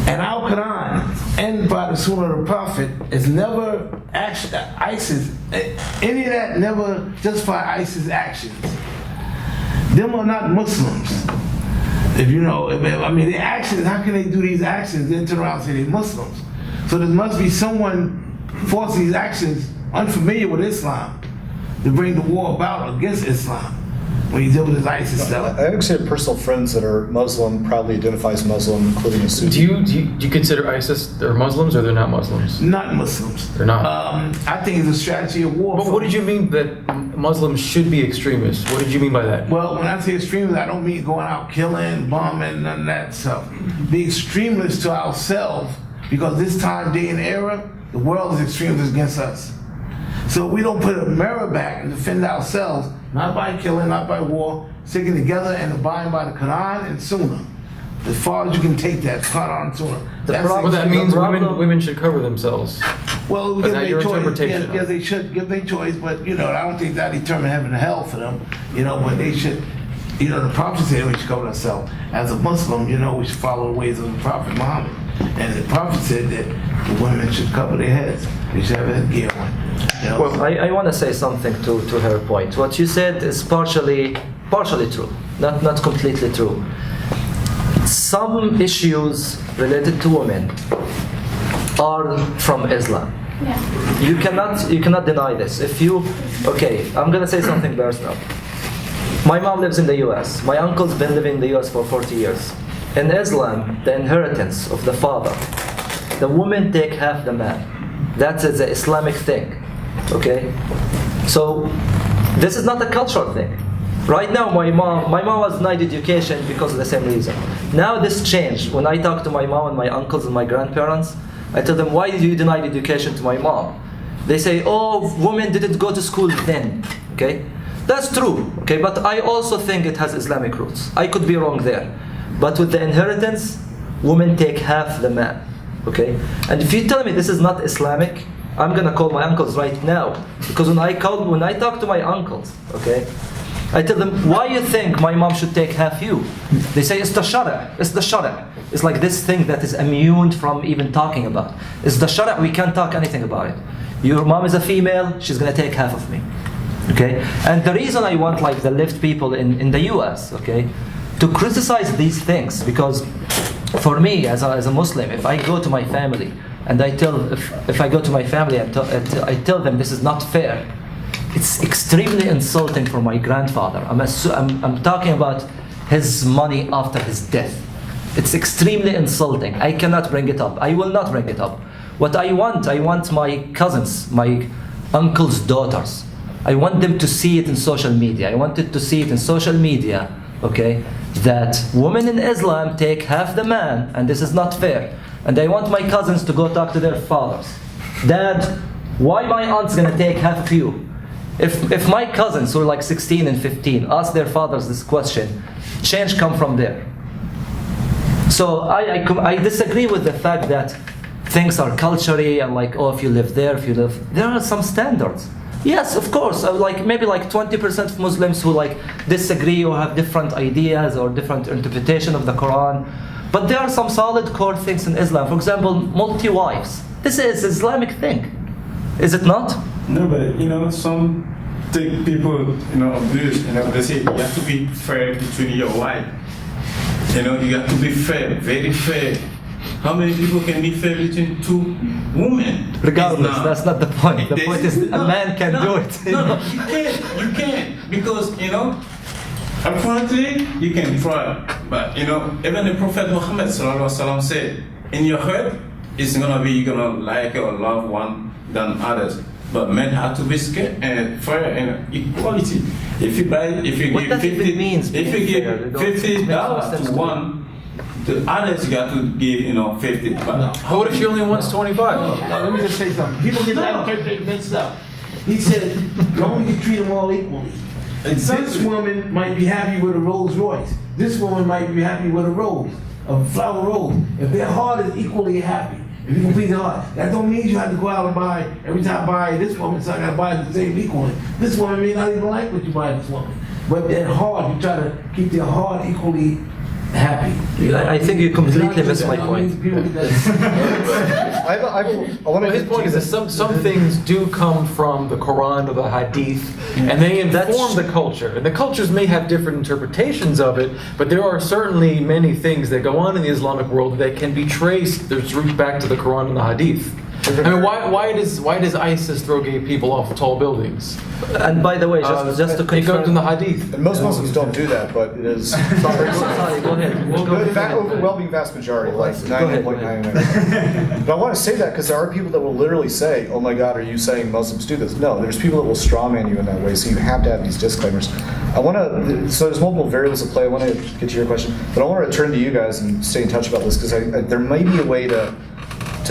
And our Quran, and by the Sunnah of the Prophet, is never ISIS. Any of that never justify ISIS actions. Them are not Muslims. If you know, I mean, the actions. How can they do these actions? Then turn around and say they're Muslims. So there must be someone forcing these actions unfamiliar with Islam to bring the war about against Islam. When you deal with this ISIS stuff. I actually have personal friends that are Muslim, proudly identify as Muslim, including a Sunni. Do you consider ISIS, they're Muslims or they're not Muslims? Not Muslims. They're not. I think it's a strategy of war. But what did you mean that Muslims should be extremists? What did you mean by that? Well, when I say extremists, I don't mean going out killing, bombing, none of that stuff. Be extremists to ourselves, because this time, day, and era, the world is extremist against us. So we don't put a mirror back and defend ourselves, not by killing, not by war, sticking together and abiding by the Quran and Sunnah. As far as you can take that, Quran and Sunnah. Well, that means women should cover themselves. Well, Is give that their your choice. interpretation? Yes, they should give their choice, but you know, I don't think that determine heaven and hell for them. You know, but they should. You know, the Prophet said we should cover ourselves. As a Muslim, you know, we should follow the ways of the Prophet Muhammad. And the Prophet said that the women should cover their heads. They should have a headgear on. You know? Well, I want to say something to her point. What you said is partially true, not completely true. Some issues related to women are from Islam. Yeah. You cannot deny this. I'm gonna say something personal. My mom lives in the US. My uncle's been living in the US for 40 years. In Islam, the inheritance of the father, the woman take half the man. That is an Islamic thing. Okay? So this is not a cultural thing. Right now, my mom was denied education because of the same reason. Now this changed. When I talk to my mom and my uncles and my grandparents, I tell them, why did you deny education to my mom? They say, oh, women didn't go to school then. Okay? That's true. Okay, but I also think it has Islamic roots. I could be wrong there. But with the inheritance, women take half the man. Okay? And if you tell me this is not Islamic, I'm gonna call my uncles right now. Because when I talk to my uncles, okay, I tell them, why you think my mom should take half you? They say, it's the shara'. It's the shara'. It's like this thing that is immune from even talking about. It's the shara', we can't talk anything about it. Your mom is a female, she's gonna take half of me. Okay? And the reason I want like the left people in the US, okay, to criticize these things, because for me as a Muslim, if I go to my family and if I go to my family and I tell them this is not fair, it's extremely insulting for my grandfather. I'm talking about his money after his death. It's extremely insulting. I cannot bring it up. I will not bring it up. What I want my cousins, my uncle's daughters, I want them to see it in social media. I wanted to see it in social media, okay, that women in Islam take half the man, and this is not fair. And I want my cousins to go talk to their fathers. Dad, why my aunt's gonna take half of you? If my cousins who are like 16 and 15 ask their fathers this question, change come from there. So I disagree with the fact that things are culturally and like, oh, if you live there, there are some standards. Yes, of course, like maybe like 20% of Muslims who like disagree or have different ideas or different interpretation of the Quran. But there are some solid core things in Islam. For example, multi-wives. This is Islamic thing, is it not? No, but some people, abuse, they say you have to be fair between your wife. You have to be fair, very fair. How many people can be fair between two women? Regardless, that's not the point. The point is a man can do it. No, you can't. Because, apparently you can try. But, even the Prophet Muhammad said, in your heart, it's going to be, you're going to like or love one than others. But men have to be scared and fair and equality. If you What give does it even mean, if you give $50 to one, the others got to give, 50. But What if she only wants 25? Now, let me just say something. People get that mixed up. He said, you only treat them all equally. This woman might be happy with a Rolls Royce. This woman might be happy with a flower rose. If their heart is equally happy, if you complete the heart, that don't mean you have to go out and buy, every time I buy this woman, so I gotta buy the same equally. This woman may not even like what you buy this woman. But that heart, you try to keep their heart equally happy. I think you completely missed my point. I want to. His point is that some things do come from the Quran or the Hadith, and they inform the culture. And the cultures may have different interpretations of it, but there are certainly many things that go on in the Islamic world that can be traced. There's roots back to the Quran and the Hadith. I mean, why does ISIS throw gay people off of tall buildings? And by the way, just to it goes in confirm, the Hadith. And most Muslims don't do that, but it is. sorry, go ahead. The overwhelming vast majority, like 99.99%. But I want to say that because there are people that will literally say, "Oh my God, are you saying Muslims do this?" No, there's people that will strawman you in that way. So you have to have these disclaimers. So there's multiple variables at play. I want to get to your question, but I want to return to you guys and stay in touch about this because there may be a way to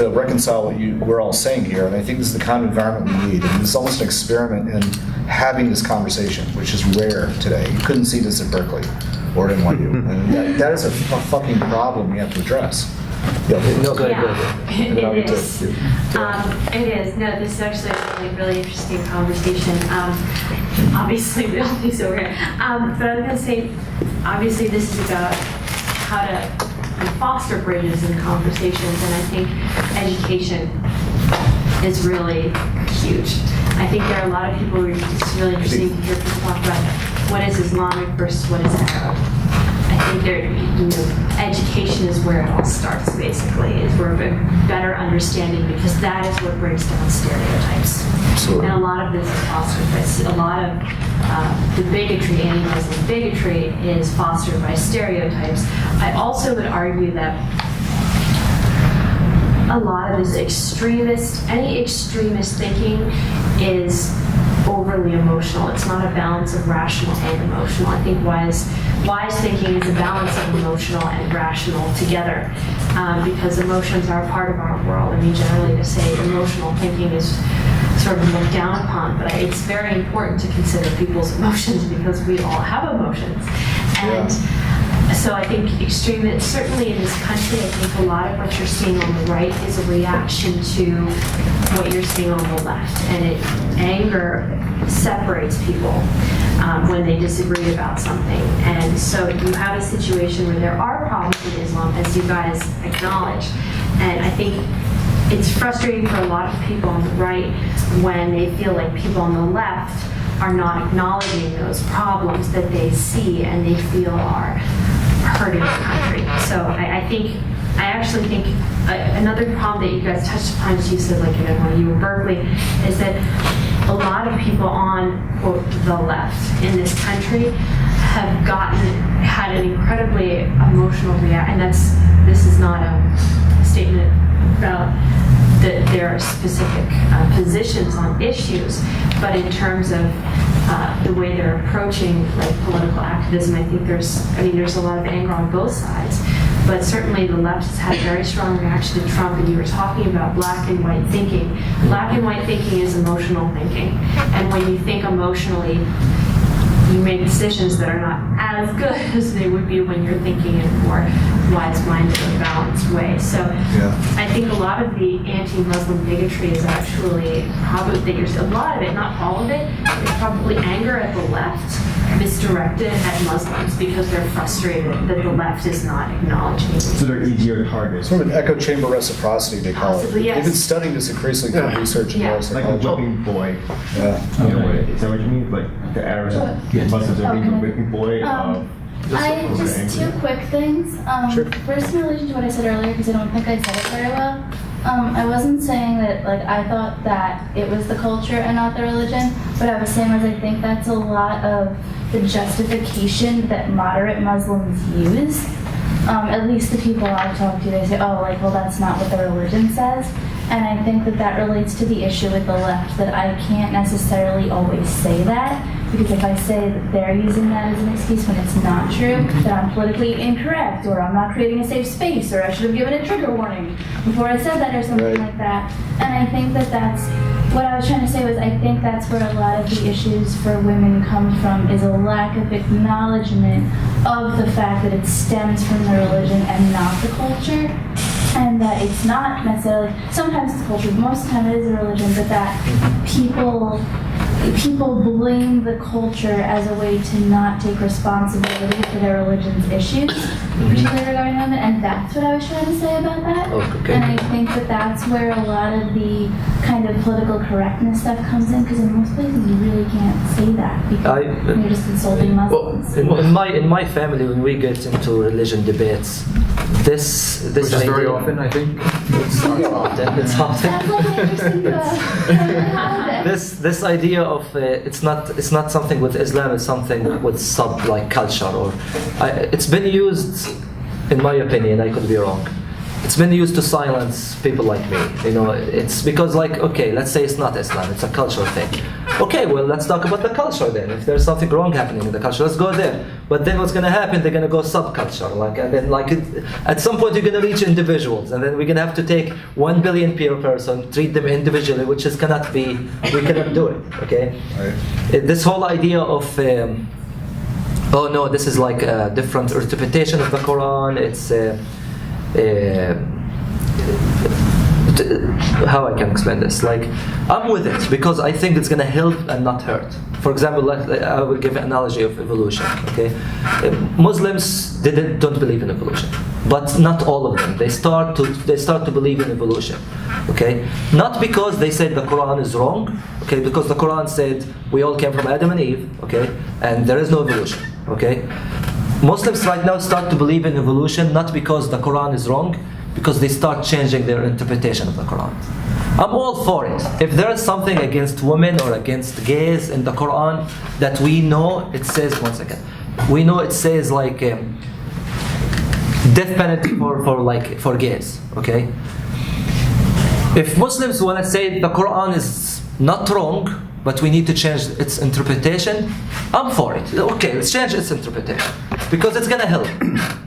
reconcile what we're all saying here, and I think this is the kind of environment we need. And it's almost an experiment in having this conversation, which is rare today. You couldn't see this at Berkeley or at NYU. And that is a fucking problem we have to address. No, go ahead. It is. It is. No, this is actually a really interesting conversation. Obviously, we all think so. But I was going to say, obviously, this is about how to foster bridges in conversations, and I think education is really huge. I think there are a lot of people who it's really interesting to hear people talk about what is Islamic versus what is Arab. I think education is where it all starts, basically, is where a better understanding, because that is what breaks down stereotypes. Absolutely. And a lot of this is fostered by, a lot of the bigotry, anti-Muslim bigotry, is fostered by stereotypes. I also would argue that a lot of this any extremist thinking is overly emotional. It's not a balance of rational and emotional. I think wise thinking is a balance of emotional and rational together, because emotions are a part of our world. I mean, generally to say emotional thinking is sort of looked down upon, but it's very important to consider people's emotions because we all have emotions. And so I think extremists, certainly in this country, I think a lot of what you're seeing on the right is a reaction to what you're seeing on the left. And anger separates people when they disagree about something. And so you have a situation where there are problems in Islam, as you guys acknowledge. And I think it's frustrating for a lot of people on the right when they feel like people on the left are not acknowledging those problems that they see and they feel are hurting the country. So I actually think another problem that you guys touched upon, as you said, like when you were Berkeley, is that a lot of people on, quote, the left in this country have had an incredibly emotional reaction, and this is not a statement about that there are specific positions on issues, but in terms of the way they're approaching like political activism, I think there's a lot of anger on both sides, but certainly the left has had a very strong reaction to Trump, and you were talking about black and white thinking. Black and white thinking is emotional thinking, and when you think emotionally, you make decisions that are not as good as they would be when you're thinking in a more wise-minded or balanced way. So I think a lot of the anti-Muslim bigotry is actually probably, a lot of it, not all of it, is probably anger at the left misdirected at Muslims because they're frustrated that the left is not acknowledging. So they're easier targets. Sort of an echo chamber reciprocity, they call Possibly, it. yes. They've been studying this increasingly through research and Yeah. Like a neuropsychology. whipping boy. Yeah. In a way. Is that what you mean? Like the Arabs, Muslims are being a whipping boy of. Just two quick things. Sure. First, in relation to what I said earlier, because I don't think I said it very well. I wasn't saying that like I thought that it was the culture and not the religion. What I was saying was I think that's a lot of the justification that moderate Muslims use. At least the people I've talked to, they say, oh, like, well, that's not what the religion says. And I think that that relates to the issue with the left, that I can't necessarily always say that, because if I say that they're using that as an excuse when it's not true, that I'm politically incorrect, or I'm not creating a safe space, or I should have given a trigger warning before I said that, or something like that. And I think that that's, what I was trying to say was, I think that's where a lot of the issues for women come from, is a lack of acknowledgement of the fact that it stems from the religion and not the culture. And that it's not necessarily, sometimes it's culture, but most of the time it is a religion, but that people blame the culture as a way to not take responsibility for their religion's issues, particularly regarding women, and that's what I was trying to say about that. Okay. And I think that that's where a lot of the kind of political correctness stuff comes in, because in most places you really can't say that, because you're just insulting Muslims. In my family, when we get into religion debates, this Which is idea, very often, I think. It's often. That's like an interesting holiday. This idea of it's not something with Islam, it's something with sub like culture, or it's been used, in my opinion, I could be wrong, it's been used to silence people like me. You know, it's because, like, okay, let's say it's not Islam, it's a cultural thing. Okay, well, let's talk about the culture then. If there's something wrong happening in the culture, let's go there. But then what's going to happen? They're going to go subculture, like, and then like at some point you're going to reach individuals, and then we're going to have to take 1 billion per person, treat them individually, which is cannot be. We cannot do it. Okay. Right. This whole idea of oh no, this is like a different interpretation of the Quran. It's how I can explain this? Like, I'm with it because I think it's going to help and not hurt. For example, I will give an analogy of evolution. Okay, Muslims don't believe in evolution, but not all of them. They start to believe in evolution. Okay, not because they said the Quran is wrong. Okay, because the Quran said we all came from Adam and Eve. Okay, and there is no evolution. Okay, Muslims right now start to believe in evolution not because the Quran is wrong, because they start changing their interpretation of the Quran. I'm all for it. If there is something against women or against gays in the Quran that we know, it says, one second, we know it says like death penalty for gays, okay? If Muslims want to say the Quran is not wrong, but we need to change its interpretation, I'm for it. Okay, let's change its interpretation, because it's gonna help.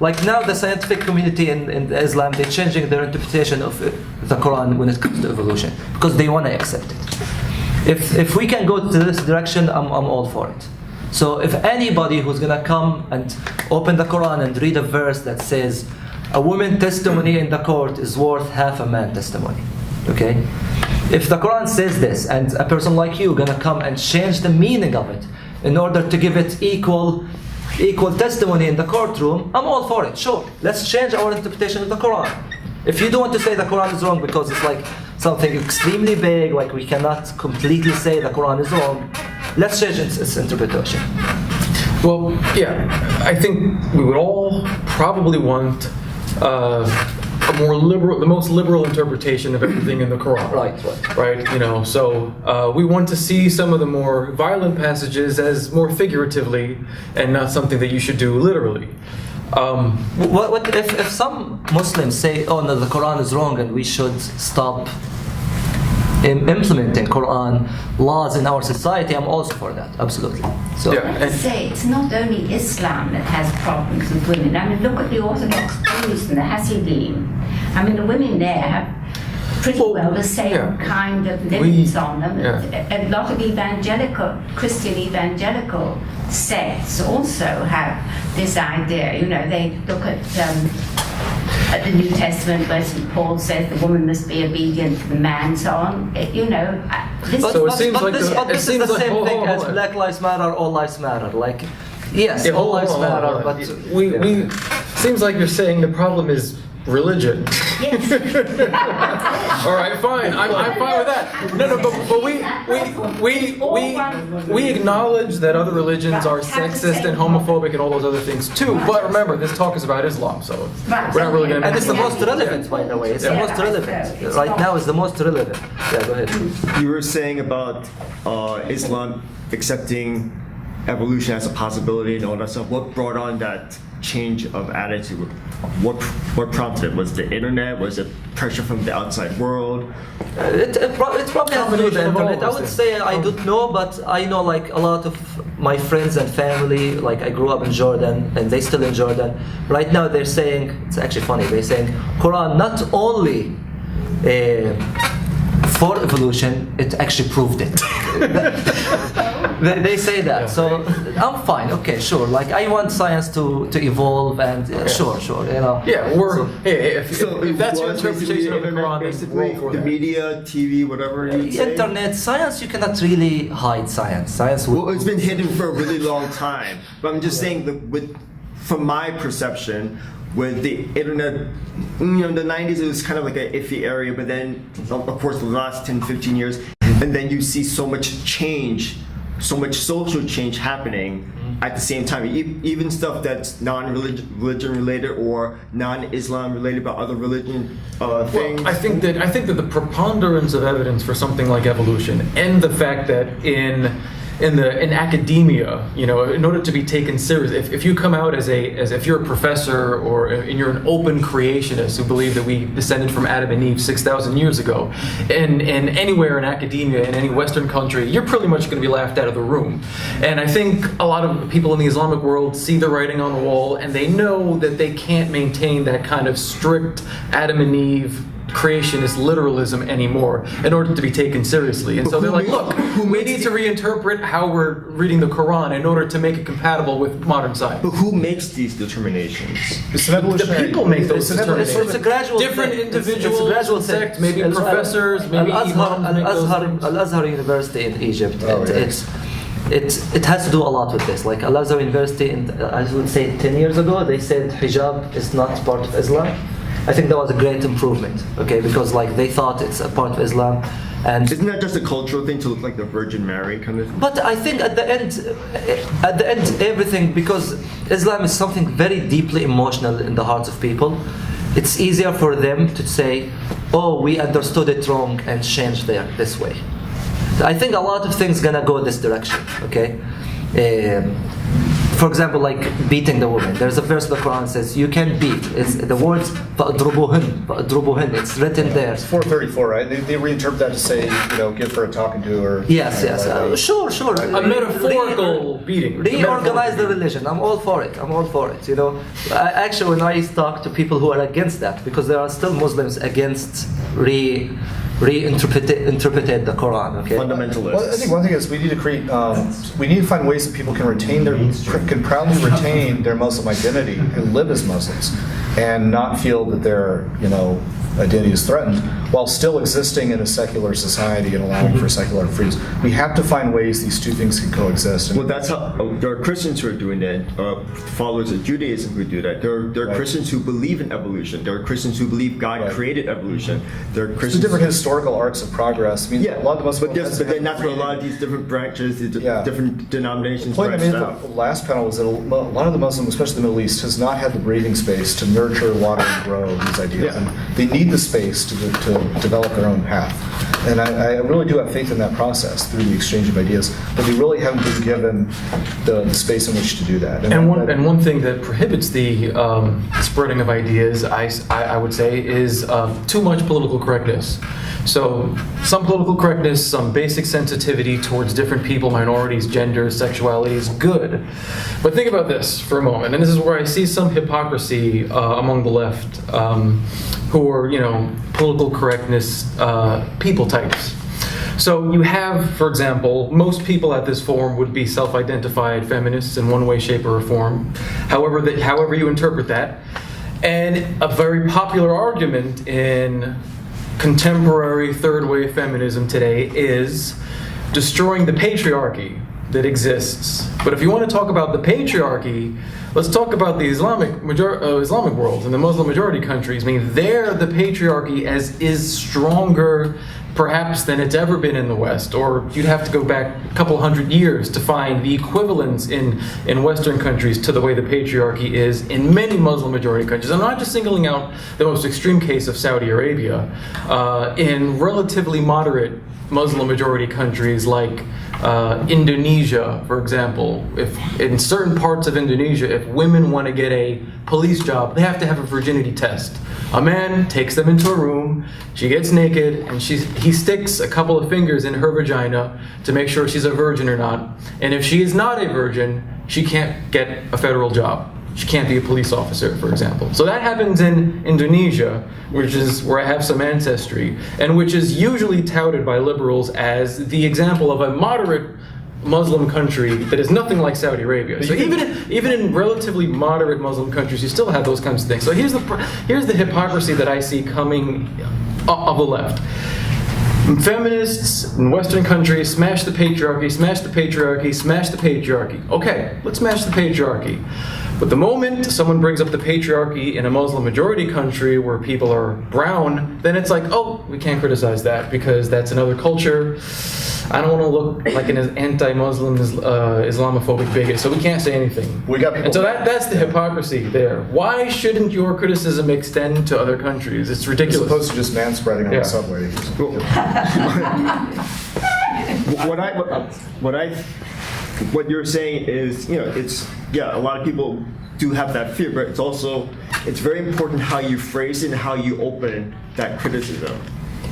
Like now the scientific community in Islam, they're changing their interpretation of the Quran when it comes to evolution, because they want to accept it. If we can go to this direction, I'm all for it. So if anybody who's gonna come and open the Quran and read a verse that says a woman testimony in the court is worth half a man testimony, okay? If the Quran says this, and a person like you gonna come and change the meaning of it in order to give it equal testimony in the courtroom, I'm all for it. Sure, let's change our interpretation of the Quran. If you don't want to say the Quran is wrong because it's like something extremely big, like we cannot completely say the Quran is wrong, let's change its interpretation. Well, yeah, I think we would all probably want a more liberal, the most liberal interpretation of everything in the Quran. Right. You know, so we want to see some of the more violent passages as more figuratively and not something that you should do literally. What if some Muslims say, oh no, the Quran is wrong and we should stop implementing Quran laws in our society, I'm also for that, absolutely. So Yeah. I have to say, it's not only Islam that has problems with women. I mean, look at the Orthodox Jews and the Hasidim. I mean, the women there have pretty well the same yeah. kind of limits We- on them. yeah. A lot of Christian evangelical sects also have this idea. You know, they look at the New Testament where St. Paul says the woman must be obedient to the man, so on. You know, this So it seems like this, the- but it this is seems the like- same hold thing on, as hold on. Black Lives Matter, All Lives Matter. Like, yes, Yeah, all hold on, lives hold on, matter, hold on. but we seems like you're saying the problem is religion. Yes. All right, fine. I'm fine with that. No, but we acknowledge that other religions are sexist and homophobic and all those other things too. But remember, this talk is about Islam, so we're not really going to. and it's the most relevant, by the way. It's the Yeah. most relevant. Right now, it's the most relevant. Yeah, go ahead. You were saying about Islam accepting evolution as a possibility and all that stuff. What brought on that change of attitude? What prompted it? Was the internet? Was it pressure from the outside world? It probably has to do with the Combination of all internet. I those would things. say I don't know, but I know like a lot of my friends and family. Like I grew up in Jordan, and they still in Jordan. Right now, they're saying it's actually funny. They're saying Quran not only for evolution, it actually proved it. they say that. So I'm fine. Okay, sure. Like I want science to evolve, and sure, you know. Yeah, we're So- hey, if that's your it was basically interpretation of the internet, Quran, then basically we're all for the that. media, TV, whatever you say. Internet, science, you cannot really hide science. Science will. Well, it's been hidden for a really long time. But I'm just saying that from my perception, with the internet, in the 90s it was kind of like an iffy area, but then, of course, the last 10, 15 years, and then you see so much change, so much social change happening at the same time. Even stuff that's non-religion related or non-Islam related, but other religion things. Well, I think that the preponderance of evidence for something like evolution, and the fact that in academia, you know, in order to be taken serious, if you come out as if you're a professor or you're an open creationist who believe that we descended from Adam and Eve 6,000 years ago, and anywhere in academia in any Western country, you're pretty much going to be laughed out of the room. And I think a lot of people in the Islamic world see the writing on the wall, and they know that they can't maintain that kind of strict Adam and Eve creationist literalism anymore in order to be taken seriously. And so they're like, look, we need to reinterpret how we're reading the Quran in order to make it compatible with modern science. But who makes these determinations? It's an The evolutionary. people make those It's an determinations. It's a gradual Different thing. individuals, It's a gradual thing. sects, maybe professors, maybe imams make those things. Al-Azhar University in Egypt. Oh, yeah. It has to do a lot with this. Like Al-Azhar University, I would say 10 years ago, they said hijab is not part of Islam. I think that was a great improvement, okay, because like they thought it's a part of Islam, and Isn't that just a cultural thing to look like the Virgin Mary kind of? but I think at the end, everything, because Islam is something very deeply emotional in the hearts of people. It's easier for them to say, "Oh, we understood it wrong and changed this way." I think a lot of things gonna go this direction. Okay. For example, like beating the woman. There's a verse in the Quran that says you can beat. It's the words فَأَضْرُبُهُنْ. It's written there. It's 434, right? They reinterpret that to say, give her a talking to, or Yes. Sure. A metaphorical beating. Reorganize the religion. I'm all for it. Actually, when I talk to people who are against that, because there are still Muslims against reinterpreted the Quran. Okay. Fundamentalists. Well, I think one thing is we need to create. We need to find ways that people can proudly retain their Muslim identity and live as Muslims, and not feel that their identity is threatened, while still existing in a secular society and allowing for secular freedoms. We have to find ways these two things can coexist. Well, that's how there are Christians who are doing that. Followers of Judaism who do that. There are Right. Christians who believe in evolution. There are Christians who believe God Right. created evolution. There are There's Christians. different historical arcs of progress. I mean, Yeah, a lot of the Muslim but then that's where a lot of these different branches, different denominations The point I branched made out. in the last panel was that a lot of the Muslims, especially the Middle East, has not had the breathing space to nurture, water, and grow these ideas. Yeah. And they need the space to develop their own path. And I really do have faith in that process through the exchange of ideas, but we really haven't been given the space in which to do that. And one thing that prohibits the spreading of ideas, I would say, is too much political correctness. So some political correctness, some basic sensitivity towards different people, minorities, genders, sexuality is good. But think about this for a moment, and this is where I see some hypocrisy among the left, who are, political correctness people types. So you have, for example, most people at this forum would be self-identified feminists in one way, shape, or form, however you interpret that. And a very popular argument in contemporary third wave feminism today is destroying the patriarchy that exists. But if you want to talk about the patriarchy, let's talk about the Islamic world and the Muslim majority countries. I mean, there the patriarchy is stronger perhaps than it's ever been in the West, or you'd have to go back a couple hundred years to find the equivalents in Western countries to the way the patriarchy is in many Muslim majority countries. I'm not just singling out the most extreme case of Saudi Arabia. In relatively moderate Muslim majority countries like Indonesia, for example, if in certain parts of Indonesia, if women want to get a police job, they have to have a virginity test. A man takes them into a room, she gets naked, and he sticks a couple of fingers in her vagina to make sure she's a virgin or not. And if she is not a virgin, she can't get a federal job. She can't be a police officer, for example. So that happens in Indonesia, which is where I have some ancestry, and which is usually touted by liberals as the example of a moderate Muslim country that is nothing like Saudi Arabia. So even in relatively moderate Muslim countries, you still have those kinds of things. So here's the hypocrisy that I see coming of the left. Feminists in Western countries smash the patriarchy, smash the patriarchy, smash the patriarchy. Okay, let's smash the patriarchy. But the moment someone brings up the patriarchy in a Muslim majority country where people are brown, then it's like, oh, we can't criticize that because that's another culture. I don't want to look like an anti-Muslim Islamophobic bigot, so we can't say anything. And so that's the hypocrisy there. Why shouldn't your criticism extend to other countries? It's ridiculous. As opposed to just manspreading on the subway. What you're saying is, a lot of people do have that fear, but it's very important how you phrase it and how you open that criticism.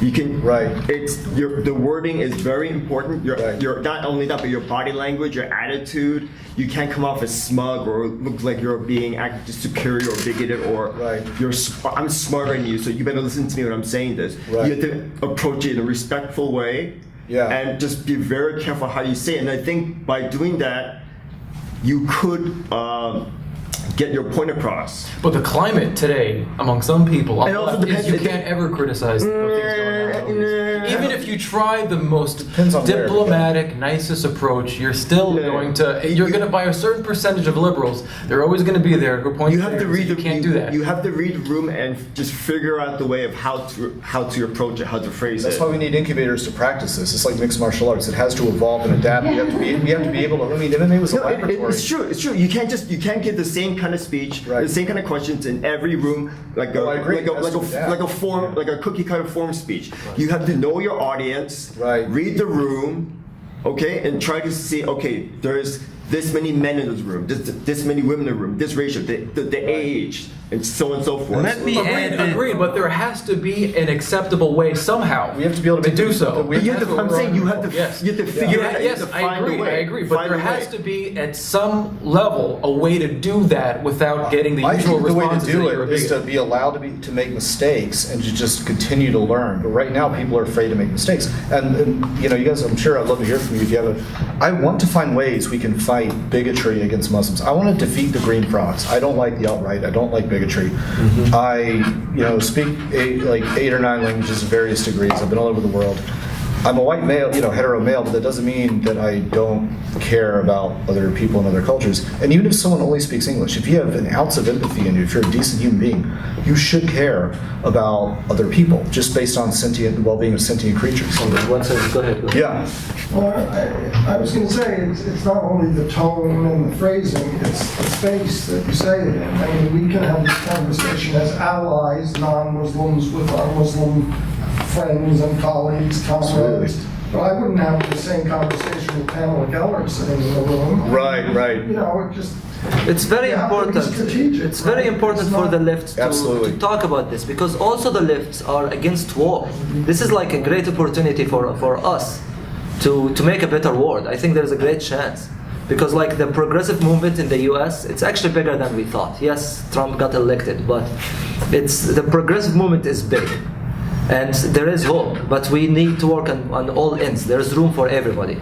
You can the wording is very important. You're not only that, but your body language, your attitude. You can't come off as smug or look like you're being acted superior or bigoted or I'm smarter than you, so you better listen to me when I'm saying this. You have to approach it in a respectful way. And just be very careful how you say it. And I think by doing that, you could get your point across. But the climate today among some people is you can't ever criticize things going on. Even if you try the most diplomatic, nicest approach, you're still going to, by a certain percentage of liberals, they're always going to be there who point you can't do that. You have to read the room and just figure out the way of how to approach it, how to phrase it. That's why we need incubators to practice this. It's like mixed martial arts. It has to evolve and adapt. We have to be able to. I mean, MMA was a laboratory. It's true. You can't give the same kind of speech, the same kind of questions in every room, like a cookie cutter form speech. You have to know your audience, read the room, okay, and try to see, okay, there's this many men in this room, this many women in the room, this ratio, the age, and so on and so forth. Agreed, but there has to be an acceptable way somehow. We have to be able to do so. You have to figure it out. Yes, I agree. But there has to be, at some level, a way to do that without getting the usual responses. The way to do it is to be allowed to make mistakes and to just continue to learn. But right now, people are afraid to make mistakes. And you guys, I'm sure I'd love to hear from you if you have I want to find ways we can fight bigotry against Muslims. I want to defeat the green frogs. I don't like the alt-right. I don't like bigotry. I speak 8 or 9 languages of various degrees. I've been all over the world. I'm a white male, hetero male, but that doesn't mean that I don't care about other people and other cultures. And even if someone only speaks English, if you have an ounce of empathy in you, if you're a decent human being, you should care about other people just based on well-being of sentient creatures. One second, go ahead. Yeah. Well, I was going to say, it's not only the tone and the phrasing, it's the space that you say it in. I mean, we can have this conversation as allies, non-Muslims with our Muslim friends and colleagues, comrades. But I wouldn't have the same conversation with Pamela Geller sitting in the room. Right. You know, it just... It's very You have to be important. strategic, It's very right? important It's for not- the left Absolutely. to talk about this, because also the lefts are against war. This is like a great opportunity for us to make a better world. I think there's a great chance. Because like the progressive movement in the US, it's actually bigger than we thought. Yes, Trump got elected, but the progressive movement is big. And there is hope, but we need to work on all ends. There's room for everybody.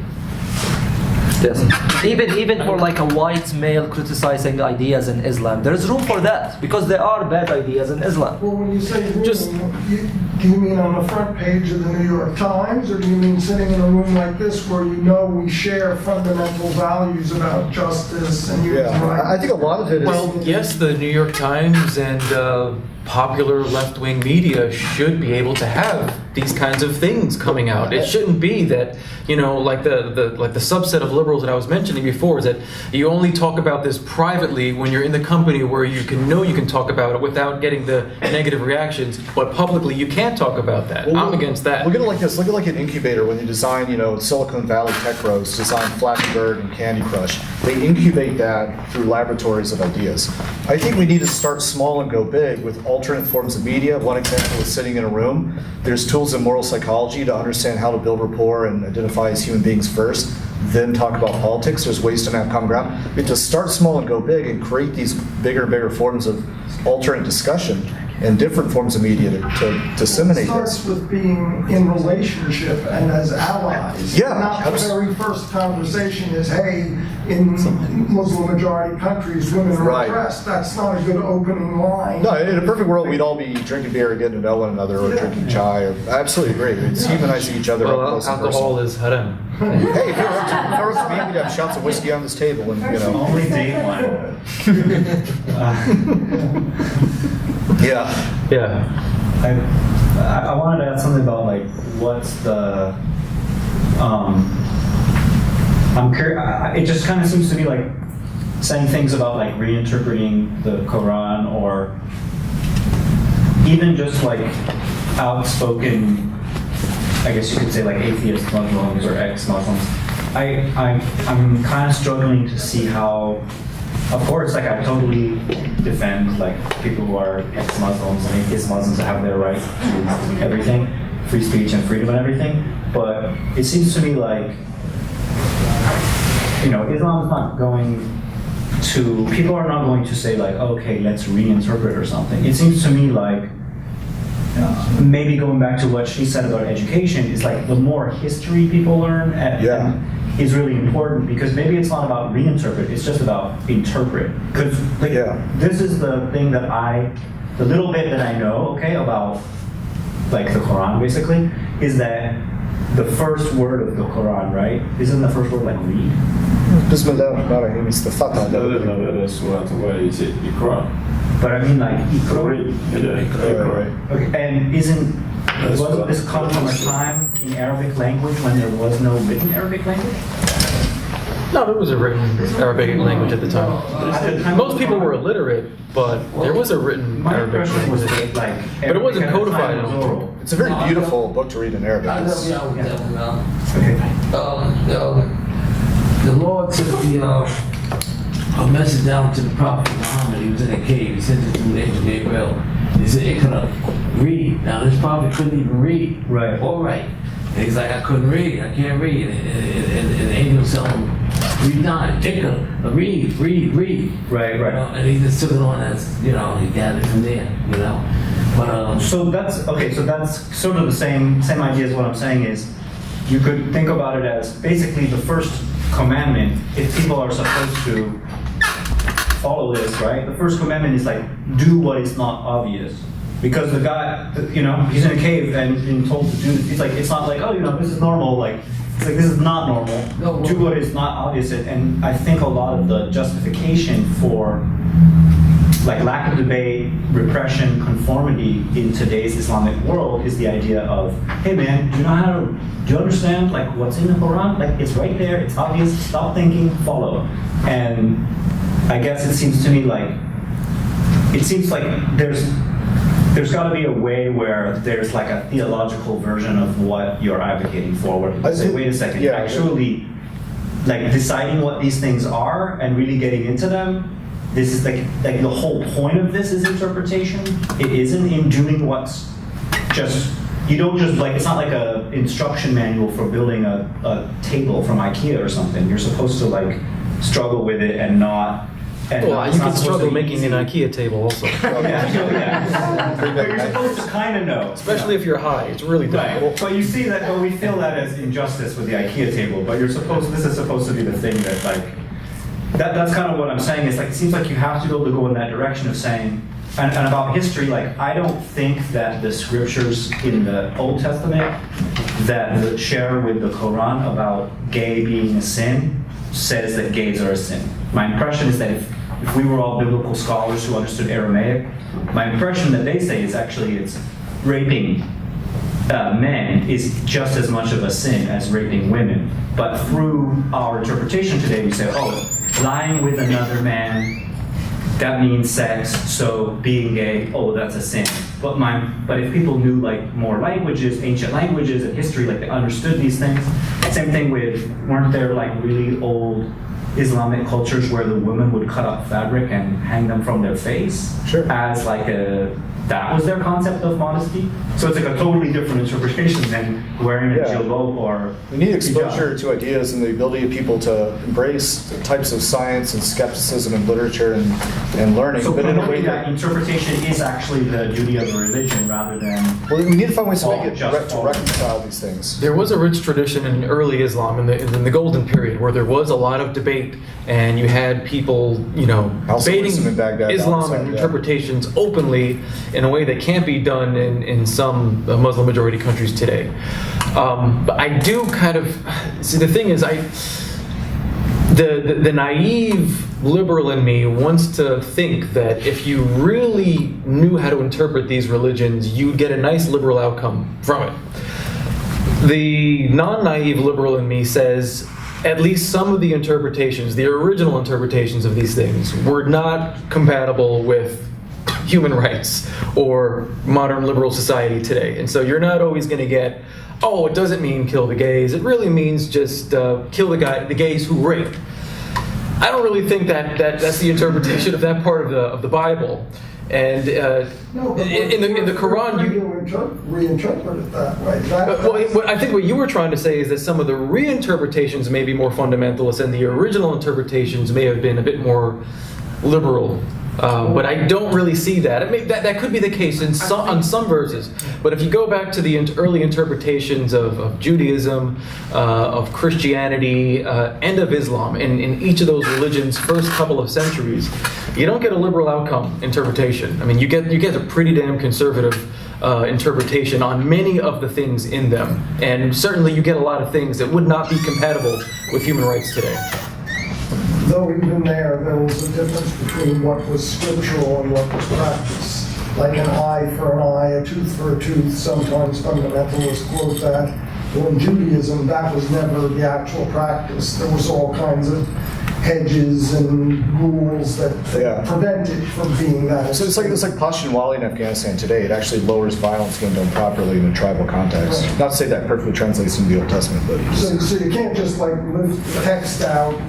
Yes. Even for like a white male criticizing ideas in Islam, there's room for that, because there are bad ideas in Islam. Well, when you say room, do you mean on the front page of the New York Times, or do you mean sitting in a room like this where you know we share fundamental values about justice and human Yeah, rights? I think a lot of it is. Well, yes, the New York Times and popular left-wing media should be able to have these kinds of things coming out. It shouldn't be that, you know, like the subset of liberals that I was mentioning before, is that you only talk about this privately when you're in the company where you can talk about it without getting the negative reactions, but publicly you can't talk about that. Well, I'm against that. Look at it like this. Look at like an incubator when you design, you know, Silicon Valley tech bros design Flappy Bird and Candy Crush. They incubate that through laboratories of ideas. I think we need to start small and go big with alternate forms of media. One example is sitting in a room. There's tools in moral psychology to understand how to build rapport and identify as human beings first, then talk about politics. There's ways to have common ground. We have to start small and go big and create these bigger and bigger forms of alternate discussion and different forms of media to disseminate It starts this. with being in relationship and as allies. Yeah, Not the very first conversation is, hey, in Muslim majority countries, women are Right. oppressed. That's not a good opening line. No, in a perfect world, we'd all be drinking beer and getting to know one another, or drinking chai. I absolutely agree. It's humanizing each other up Well, close and alcohol personal. is haram. Hey, if it were up to me, we'd have shots of whiskey on this table, and you know. Only date wine. Yeah. Yeah. I wanted to ask something about like what's the I'm curious. It just kind of seems to me like saying things about like reinterpreting the Quran, or even just like outspoken, I guess you could say like atheist Muslims or ex-Muslims. I'm kind of struggling to see how. Of course, like I totally defend like people who are ex-Muslims and atheist Muslims that have their right to everything, free speech and freedom and everything. But it seems to me like, you know, Islam is not going to, people are not going to say like, okay, let's reinterpret or something. It seems to me like, maybe going back to what she said about education, is like the more history people learn is really important, because maybe it's not about reinterpret, it's just about interpret. Because like, this is the thing that the little bit that I know, okay, about like the Quran basically, is that the first word of the Quran, right? Isn't the first word like read? Bismillahirrahmanirrahim is the Fatah. No, that's what you said, Iqra. But I mean like Iqra. Okay, and wasn't this come from a time in Arabic language when there was no written Arabic language? No, there was a written Arabic language at the time. Most people were illiterate, but there was a written Arabic language. But it wasn't codified at all. It's a very beautiful book to read in Arabic. The Lord took a message down to the Prophet Muhammad. He was in a cave. He sent it through the angel Gabriel. He said, Iqra, read. Now this prophet couldn't even read. Right. All right. And he's like, I couldn't read. I can't read. And the angel tell him 3 times, Iqra, read. Right. You know, and he just took it on as, you know, he gathered from there, you know. But so that's okay. So that's sort of the same idea as what I'm saying is, you could think about it as basically the first commandment. If people are supposed to follow this, right? The first commandment is like, do what is not obvious. Because the guy, you know, he's in a cave and being told to do, it's not like, oh, you know, this is normal. Like, it's like, this is not normal. Do what is not obvious. And I think a lot of the justification for like lack of debate, repression, conformity in today's Islamic world is the idea of, hey man, do you understand like what's in the Quran? Like it's right there, it's obvious, stop thinking, follow. And I guess it seems like there's there's got to be a way where there's like a theological version of what you're advocating for. Where people say, wait a second, Yeah, actually, like deciding what these things are and really getting into them. This is like the whole point of this is interpretation. It isn't in doing what's just. You don't just like, it's not like a instruction manual for building a table from IKEA or something. You're supposed to like struggle with it and not. And Well, it's you not can supposed to struggle be making easy. an IKEA table also. Yeah. But you're supposed to kind of know. Especially if you're high, it's really difficult. Right. But you see that, but we feel that as injustice with the IKEA table. But this is supposed to be the thing that like, that's kind of what I'm saying. Is like, it seems like you have to be able to go in that direction of saying, and about history, like, I don't think that the scriptures in the Old Testament that share with the Quran about gay being a sin says that gays are a sin. My impression is that if we were all biblical scholars who understood Aramaic, my impression that they say is actually it's raping men is just as much of a sin as raping women. But through our interpretation today, we say, oh, lying with another man, that means sex, so being gay, oh, that's a sin. But if people knew like more languages, ancient languages and history, like they understood these things. Same thing with, weren't there like really old Islamic cultures where the women would cut up fabric and hang them from their face? Sure. As like that was their concept of modesty. So it's like a totally different interpretation than wearing a Yeah. jilbab or. We need exposure hijab. to ideas and the ability of people to embrace types of science and skepticism and literature and learning, So but in a way promoting that. that interpretation is actually the duty of a religion rather than. Well, we need to find ways to make it Just to all. reconcile these things. There was a rich tradition in early Islam, in the Golden Period, where there was a lot of debate, and you had people, debating in Baghdad, Islam outside, and yeah. interpretations openly in a way that can't be done in some Muslim majority countries today. But I do kind of see the thing is the naive liberal in me wants to think that if you really knew how to interpret these religions, you'd get a nice liberal outcome from it. The non-naive liberal in me says at least some of the interpretations, the original interpretations of these things, were not compatible with human rights or modern liberal society today. And so you're not always going to get, oh, it doesn't mean kill the gays. It really means just kill the gays who rape. I don't really think that's the interpretation of that part of the Bible. And No, but in the Quran, you reinterpret it that way. I think what you were trying to say is that some of the reinterpretations may be more fundamentalist, and the original interpretations may have been a bit more liberal. But I don't really see that. That could be the case on some verses. But if you go back to the early interpretations of Judaism, of Christianity, and of Islam, in each of those religions' first couple of centuries, you don't get a liberal outcome interpretation. I mean, you get a pretty damn conservative interpretation on many of the things in them. And certainly you get a lot of things that would not be compatible with human rights today. Though even there was a difference between what was scriptural and what was practice. Like an eye for an eye, a tooth for a tooth, sometimes fundamentalists quote that. Well, in Judaism, that was never the actual practice. There was all kinds of hedges and rules that prevent it from being that. So it's like Pashtun in Afghanistan today. It actually lowers violence when done properly in a tribal context. Right. Not to say that perfectly translates into the Old Testament, but So you can't just like lift the text out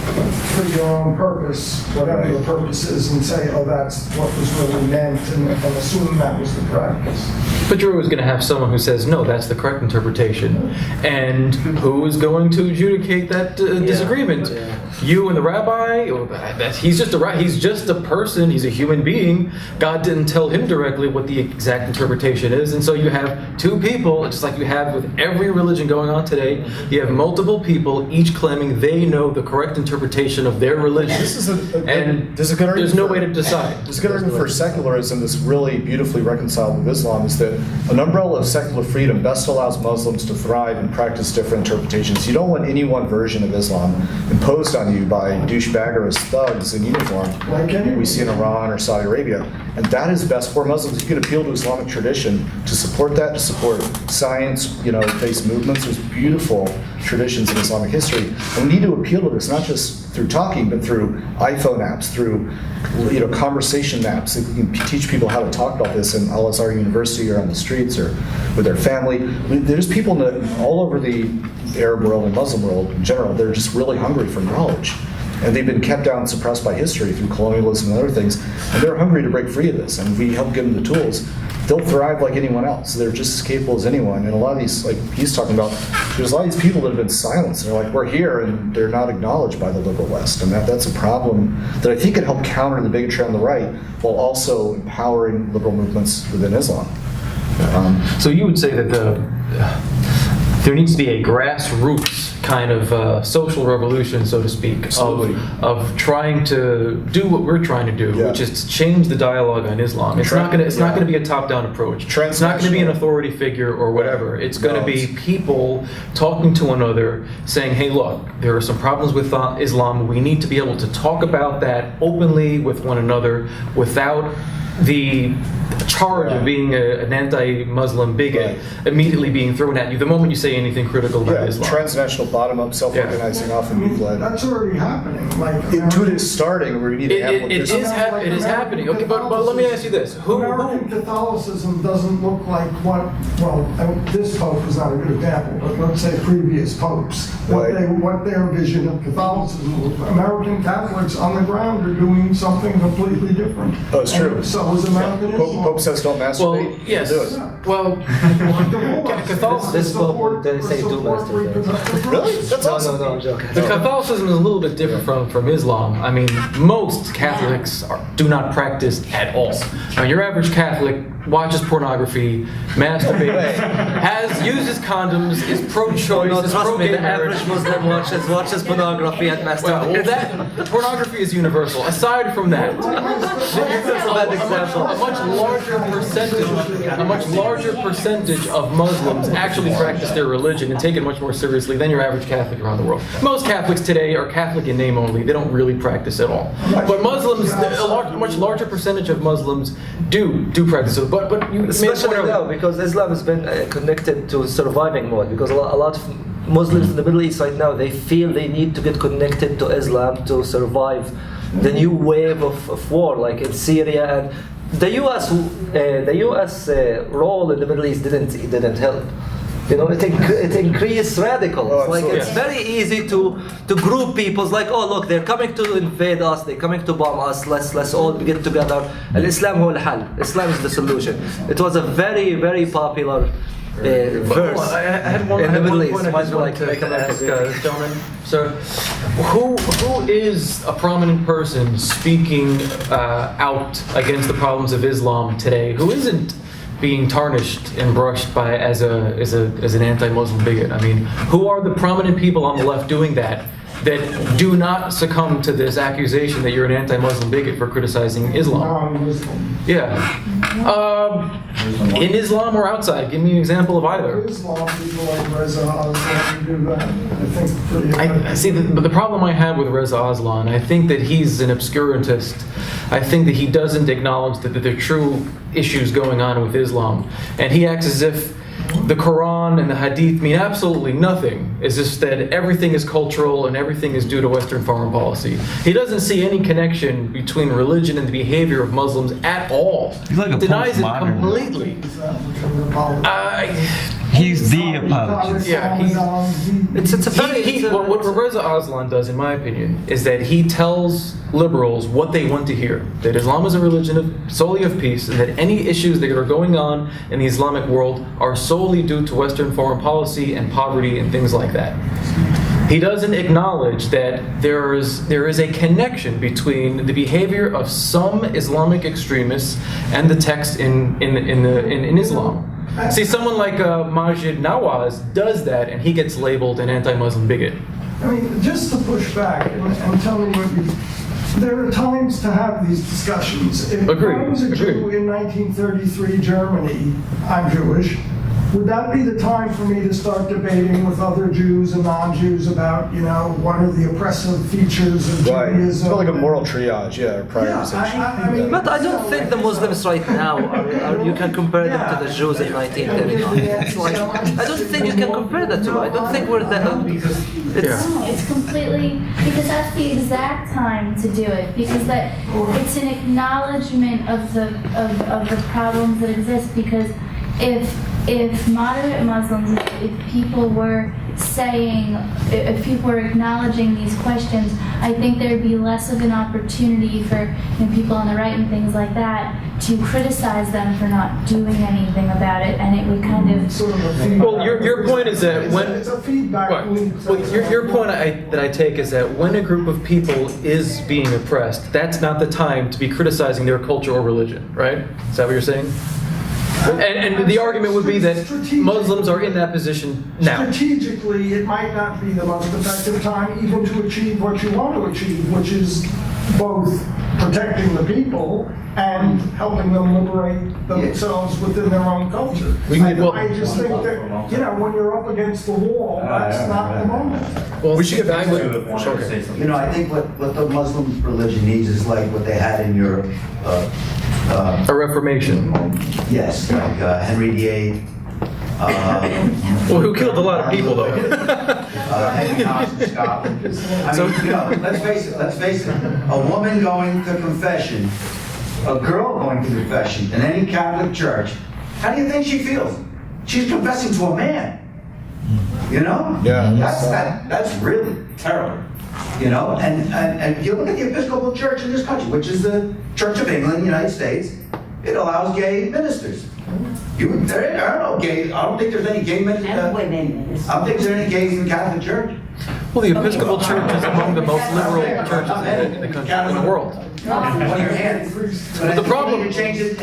for your own purpose, whatever the purpose is, and say, oh, that's what was really meant, and assume that was the practice. But you're always going to have someone who says, no, that's the correct interpretation. And who is going to adjudicate that disagreement? You and the rabbi? He's just a person. He's a human being. God didn't tell him directly what the exact interpretation is. And so you have two people, just like you have with every religion going on today. You have multiple people, each claiming they know the correct interpretation of their religion. There's no way to decide. There's a good argument for secularism that's really beautifully reconciled with Islam, is that an umbrella of secular freedom best allows Muslims to thrive and practice different interpretations. You don't want any one version of Islam imposed on you by douchebaggerous thugs in uniform we see in Iran or Saudi Arabia. And that is best for Muslims. You can appeal to Islamic tradition to support that, to support science, based movements. There's beautiful traditions in Islamic history. And we need to appeal to this, not just through talking, but through iPhone apps, through conversation apps. If we can teach people how to talk about this in Al-Azhar University or on the streets or with their family. There's people all over the Arab world and Muslim world in general, they're just really hungry for knowledge. And they've been kept down and suppressed by history through colonialism and other things. And they're hungry to break free of this. And if we help give them the tools, they'll thrive like anyone else. They're just as capable as anyone. And a lot of these, like he's talking about, there's a lot of these people that have been silenced. They're like, we're here, and they're not acknowledged by the liberal West. And that's a problem that I think could help counter the bigotry on the right while also empowering liberal movements within Islam. So you would say that there needs to be a grassroots kind of social revolution, so to speak, of trying to do what we're trying to do, which is to change the dialogue on Islam. It's not going to be a top-down approach. It's not going to be an authority figure or whatever. It's going to be people talking to one another, saying, "Hey, look, there are some problems with Islam. We need to be able to talk about that openly with one another without the charge of being an anti-Muslim bigot immediately being thrown at you the moment you say anything critical about Islam." Transnational bottom-up, self-organizing, often youth-led. That's already happening. It is starting. We need to it is happening. Okay, but let me ask you this: American Catholicism doesn't look like what? Well, this pope is not a good example, but let's say previous popes. What their vision of Catholicism was. American Catholics on the ground are doing something completely different. Oh, it's true. So is American Islam. Pope says don't masturbate. Well, yes. Do it. Well, Catholicism. This pope didn't say do masturbate. Really? That's awesome. No, I'm joking. The Catholicism is a little bit different from Islam. I mean, most Catholics do not practice at all. Now, your average Catholic watches pornography, masturbates, uses condoms, is pro-choice, is pro-gay the marriage. average Muslim watches pornography and masturbates. Well, pornography is universal. Aside from that, a much larger percentage of Muslims actually practice their religion and take it much more seriously than your average Catholic around the world. Most Catholics today are Catholic in name only. They don't really practice at all. But Muslims, a much larger percentage of Muslims do practice it. But you especially now, because Islam has been connected to surviving mode. Because a lot of Muslims in the Middle East right now, they feel they need to get connected to Islam to survive the new wave of war, like in Syria. And the U.S. Role in the Middle East didn't help. It increased radicals. It's very easy to group people. It's like, oh look, they're coming to invade us, they're coming to bomb us. Let's all get together. Al-Islam huwa al-hal. Islam is the solution. It was a very, very popular verse I had one in the Middle East. point I just wanted to ask this gentleman. So, who is a prominent person speaking out against the problems of Islam today? Who isn't being tarnished and brushed by as an anti-Muslim bigot? I mean, who are the prominent people on the left doing that do not succumb to this accusation that you're an anti-Muslim bigot for criticizing Islam? Yeah. In Islam or outside? Give me an example of either. Islam, people like Reza Aslan do that. I think pretty I see, but the problem I have with Reza Aslan, I think that he's an obscurantist. I think that he doesn't acknowledge that there are true issues going on with Islam. And he acts as if the Quran and the Hadith mean absolutely nothing. It's just that everything is cultural and everything is due to Western foreign policy. He doesn't see any connection between religion and the behavior of Muslims at all. He's like a denies it postmodern. completely. He's the apologist. Yeah, what Reza Aslan does, in my opinion, is that he tells liberals what they want to hear. That Islam is a religion solely of peace, and that any issues that are going on in the Islamic world are solely due to Western foreign policy and poverty and things like that. He doesn't acknowledge that there is a connection between the behavior of some Islamic extremists and the text in Islam. See, someone like Majid Nawaz does that, and he gets labeled an anti-Muslim bigot. I mean, just to push back and tell me what you... There are times to have these discussions. If I was a Jew in 1933 Germany, I'm Jewish, would that be the time for me to start debating with other Jews and non-Jews about, what are the oppressive features of Right. It's Judaism? more like a moral triage, yeah, or Yeah, prioritization. I mean, But I don't think the Muslims right now you can compare them to the Jews in 1939. It's like, I don't think you can compare the two. I don't think we're that. It's completely, because that's the exact time to do it, because it's an acknowledgement of the problems that exist, because if moderate Muslims, if people were acknowledging these questions, I think there'd be less of an opportunity for people on the right and things like that to criticize them for not doing anything about it, and it would kind of sort of a feedback. Well, your point is that when it's a feedback loop. well, your point that I take is that when a group of people is being oppressed, that's not the time to be criticizing their culture or religion, right? Is that what you're saying? And the argument would be that Muslims are in that position now. Strategically, it might not be the most effective time even to achieve what you want to achieve, which is both protecting the people and helping them liberate themselves within their own culture. I just think that, when you're up against the wall, that's not the moment. Well, we should get back with I think what the Muslim religion needs is like what they had in Europe. a Reformation. Yes, like Henry VIII. Well, who killed a lot of people, though? Henry Knox in Scotland. I mean, let's face it. A woman going to confession, a girl going to confession in any Catholic church, how do you think she feels? She's confessing to a man. Yeah. That's really terrible. And you look at the Episcopal Church in this country, which is the Church of England, United States, it allows gay ministers. There are no gay, I don't think there's any gay ministers. And women ministers. I don't think there's any gays in the Catholic Church. Well, the Episcopal Church is among the most liberal churches in the country, in the world. On your hands. But The problem- need to change it.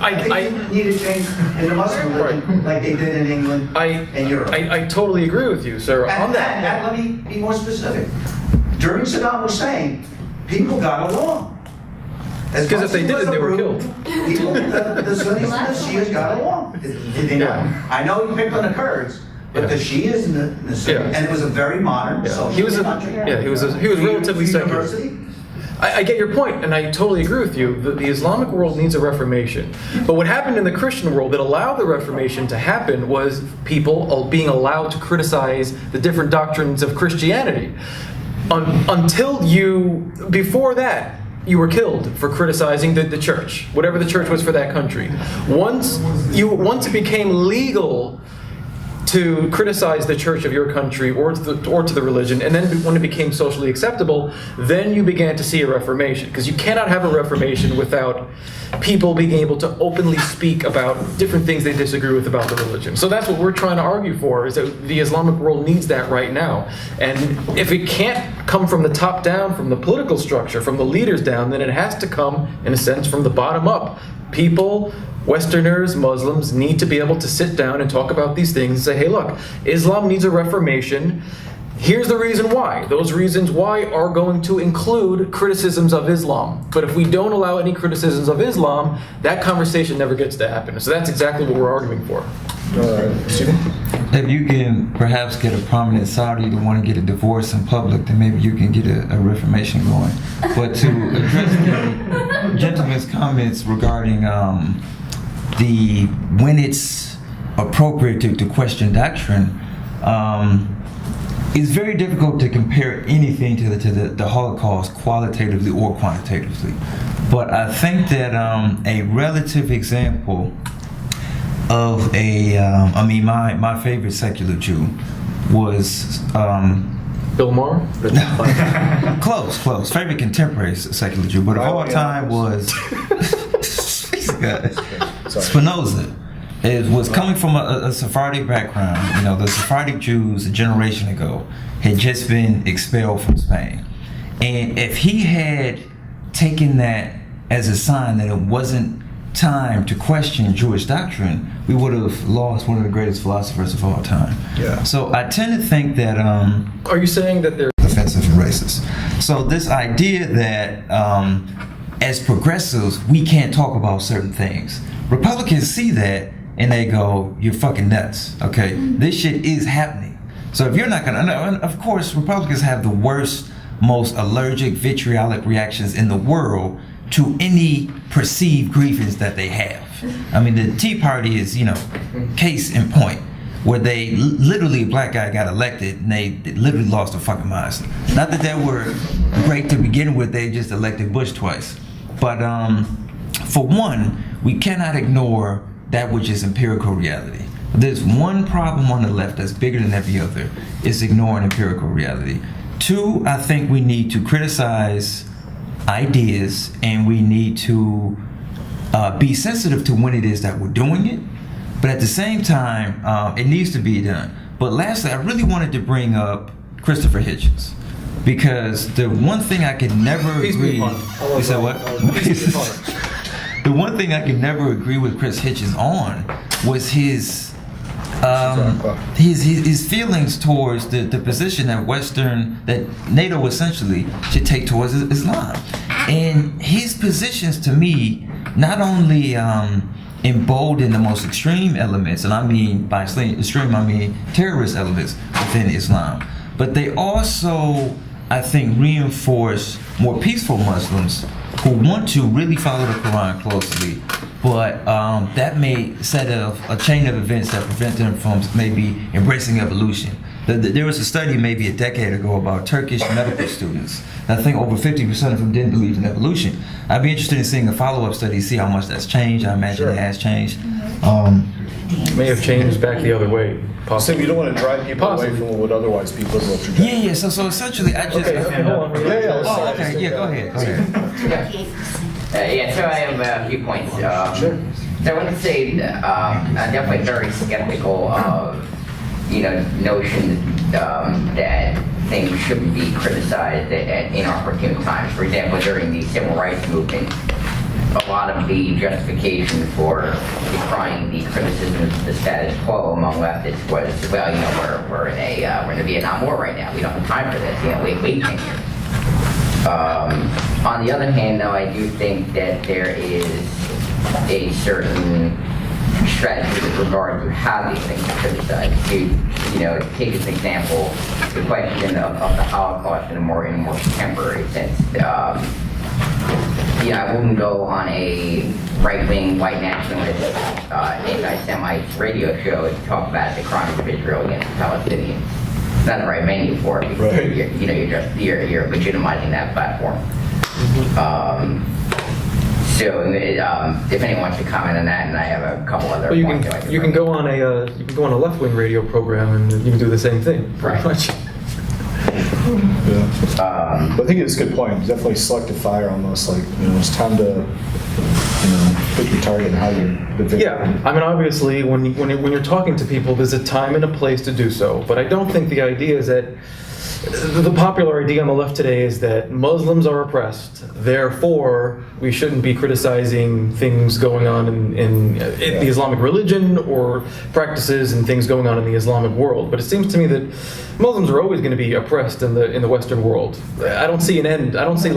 I need to change in the Muslim religion, like they did in England and Europe. I totally agree with you, sir, on And that. let me be more specific. During Saddam Hussein, people got along. Because if they didn't, they were killed. People, the Sunnis and the Shias got along. Did they not? I know you picked on the Kurds, but the Shias and the Sunnis, and it was a very modern socialist country. He was relatively secular. University. I get your point, and I totally agree with you. The Islamic world needs a reformation. But what happened in the Christian world that allowed the reformation to happen was people being allowed to criticize the different doctrines of Christianity. Before that, you were killed for criticizing the church, whatever the church was for that country. Once it became legal to criticize the church of your country or to the religion, and then when it became socially acceptable, then you began to see a reformation. Because you cannot have a reformation without people being able to openly speak about different things they disagree with about the religion. So that's what we're trying to argue for, is that the Islamic world needs that right now. And if it can't come from the top down, from the political structure, from the leaders down, then it has to come, in a sense, from the bottom up. People, Westerners, Muslims, need to be able to sit down and talk about these things and say, hey, look, Islam needs a reformation. Here's the reason why. Those reasons why are going to include criticisms of Islam. But if we don't allow any criticisms of Islam, that conversation never gets to happen. So that's exactly what we're arguing for. If you can perhaps get a prominent Saudi to want to get a divorce in public, then maybe you can get a reformation going. But to address the gentleman's comments regarding when it's appropriate to question doctrine, it's very difficult to compare anything to the Holocaust qualitatively or quantitatively. But I think that a relative example of my favorite secular Jew was Bill Maher? Close. Favorite contemporary secular Jew, but of all time was Spinoza. It was coming from a Sephardic background. The Sephardic Jews a generation ago had just been expelled from Spain. And if he had taken that as a sign that it wasn't time to question Jewish doctrine, we would have lost one of the greatest philosophers of all time. Yeah. So I tend to think that... Are you saying that they're... offensive and racist. So this idea that as progressives, we can't talk about certain things. Republicans see that, and they go, "You're fucking nuts." Okay, this shit is happening. So if you're not gonna, and of course, Republicans have the worst, most allergic, vitriolic reactions in the world to any perceived grievance that they have. I mean, the Tea Party is, case in point, where they literally, a black guy got elected and they literally lost their fucking minds. Not that they were great to begin with, they just elected Bush twice. But for one, we cannot ignore that which is empirical reality. There's one problem on the left that's bigger than every other. It's ignoring empirical reality. Two, I think we need to criticize ideas and we need to be sensitive to when it is that we're doing it. But at the same time, it needs to be done. But lastly, I really wanted to bring up Christopher Hitchens. Because the one thing I could never agree... You said what? The one thing I could never agree with Chris Hitchens on was his feelings towards the position that NATO essentially should take towards Islam. And his positions, to me, not only embolden the most extreme elements, and I mean by extreme I mean terrorist elements within Islam, but they also, I think, reinforce more peaceful Muslims who want to really follow the Quran closely, but that may set a chain of events that prevent them from maybe embracing evolution. There was a study maybe a decade ago about Turkish medical students. I think over 50% of them didn't believe in evolution. I'd be interested in seeing a follow-up study, see how much that's changed. I imagine it has changed. May have changed back the other way. So you don't want to drive people away from what would otherwise be liberal trajectory. Yeah. So essentially, I just. Okay, hold on. Go ahead. So I have a few points. So I want to say I'm definitely very skeptical of notions that things shouldn't be criticized at inopportune times. For example, during the civil rights movement, a lot of the justification for decrying the criticisms of the status quo among leftists was, well, we're in the Vietnam War right now. We don't have time for this. Wait 10 years. On the other hand, though, I do think that there is a certain strategy with regard to how these things are criticized. To take as an example, the question of the Holocaust in a more contemporary sense. I wouldn't go on a right-wing, white nationalist, anti-Semite radio show to talk about the crimes of Israel against the Palestinians. It's not the right venue for it because you're legitimizing that platform. So if anyone wants to comment on that, and I have a couple other points. You can go on a left-wing radio program and you can do the same thing. Right. Yeah. But I think it's a good point. Definitely selective fire almost, like, it's time to pick your target and how you're the victim. Yeah, I mean, obviously, when you're talking to people, there's a time and a place to do so. But I don't think the idea is that the popular idea on the left today is that Muslims are oppressed, therefore we shouldn't be criticizing things going on in the Islamic religion or practices and things going on in the Islamic world. But it seems to me that Muslims are always going to be oppressed in the Western world. I don't see an end. I don't see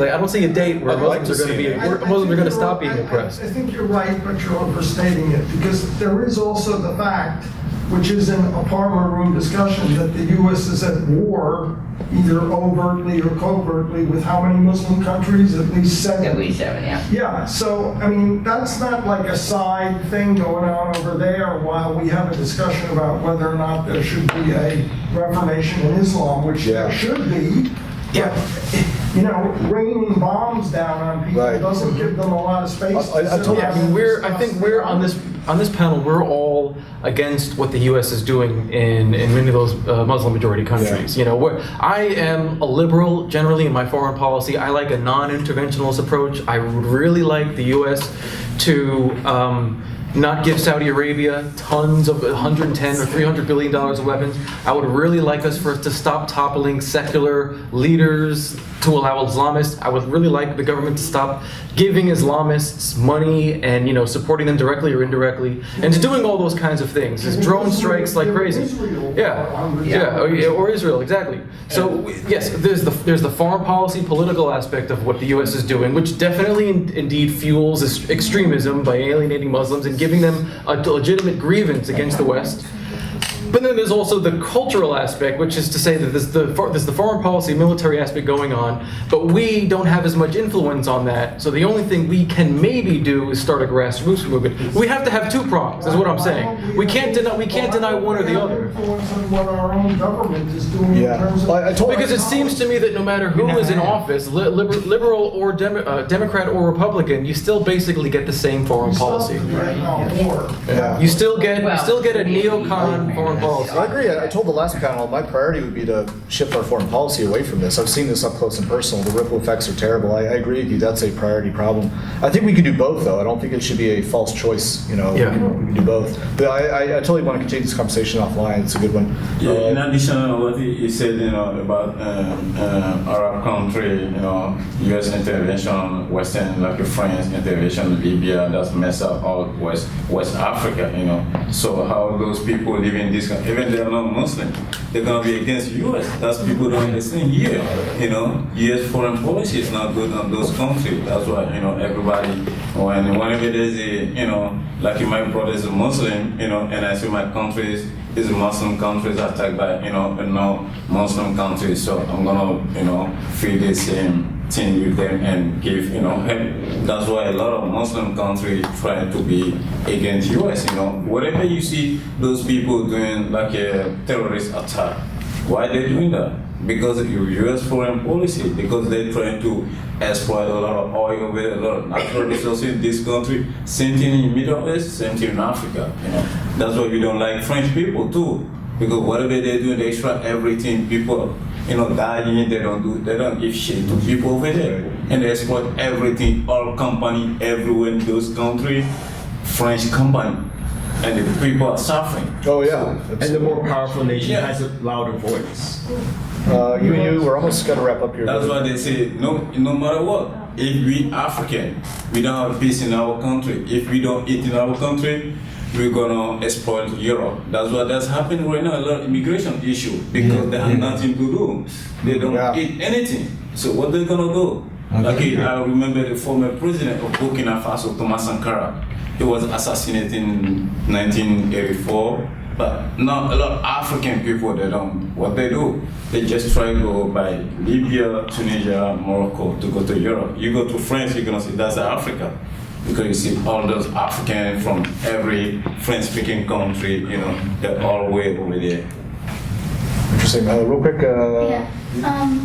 a date where Muslims are going to stop being oppressed. I think you're right, but you're overstating it, because there is also the fact, which is in a parlor room discussion, that the U.S. is at war, either overtly or covertly, with how many Muslim countries? At least 7. At least 7, yeah. Yeah, so, I mean, that's not like a side thing going on over there while we have a discussion about whether or not there should be a reformation in Islam, which there should be. Yeah. Raining bombs down on people doesn't give them a lot of space. I think we're on this panel. We're all against what the U.S. is doing in many of those Muslim majority countries. Yeah. I am a liberal generally in my foreign policy. I like a non-interventionist approach. I would really like the U.S. to not give Saudi Arabia tons of 110 or 300 billion dollars of weapons. I would really like us to stop toppling secular leaders to allow Islamists. I would really like the government to stop giving Islamists money and supporting them directly or indirectly, and to doing all those kinds of things. There's drone strikes like crazy. Or Israel, exactly. So yes, there's the foreign policy, political aspect of what the U.S. is doing, which definitely indeed fuels extremism by alienating Muslims and giving them a legitimate grievance against the West. But then there's also the cultural aspect, which is to say that there's the foreign policy, military aspect going on, but we don't have as much influence on that. So the only thing we can maybe do is start a grassroots movement. We have to have two prongs, is what I'm saying. We can't deny one or the other. Influence on what our own government is doing in terms of... Because it seems to me that no matter who is in office, liberal or Democrat or Republican, you still basically get the same foreign policy. You still get a neocon foreign policy. I agree. I told the last panel my priority would be to shift our foreign policy away from this. I've seen this up close and personal. The ripple effects are terrible. I agree with you. That's a priority problem. I think we could do both, though. I don't think it should be a false choice. You know, we can do both. But I totally want to continue this conversation offline. It's a good one. Yeah. In addition to what he said, about Arab country, U.S. intervention, Western, like France intervention, Libya, that's messed up all West Africa. So how those people live in this country, even they're not Muslim, they're gonna be against U.S. That's people don't understand here. U.S. foreign policy is not good on those countries. That's why everybody, whenever there's a like my brother is a Muslim, and I see my countries is Muslim countries attacked by non-Muslim countries, so I'm gonna feel the same thing with them and give help. That's why a lot of Muslim countries try to be against US. Whatever you see those people doing like a terrorist attack, why they doing that? Because of US foreign policy, because they're trying to exploit a lot of oil, a lot of natural resources in this country. Same thing in Middle East, same thing in Africa. That's why we don't like French people too, because whatever they do, they extract everything. People, dying, they don't give shit to people over there, and they exploit everything. All company everywhere in those countries, French company. And the people are suffering. Oh yeah. And the more powerful nation has a louder voice. We're almost going to wrap up here. That's why they say no matter what, if we African, we don't have peace in our country. If we don't eat in our country, we're gonna exploit Europe. That's what that's happening right now. A lot of immigration issue because they have nothing to do. They don't eat anything. So what they gonna do? Like I remember the former president of Burkina Faso, Thomas Sankara. He was assassinated in 1984, but now a lot of African people, what they do, they just try to go by Libya, Tunisia, Morocco to go to Europe. You go to France, you're gonna see that's Africa, because you see all those Africans from every French-speaking country, they're all way over there. Interesting. Real quick.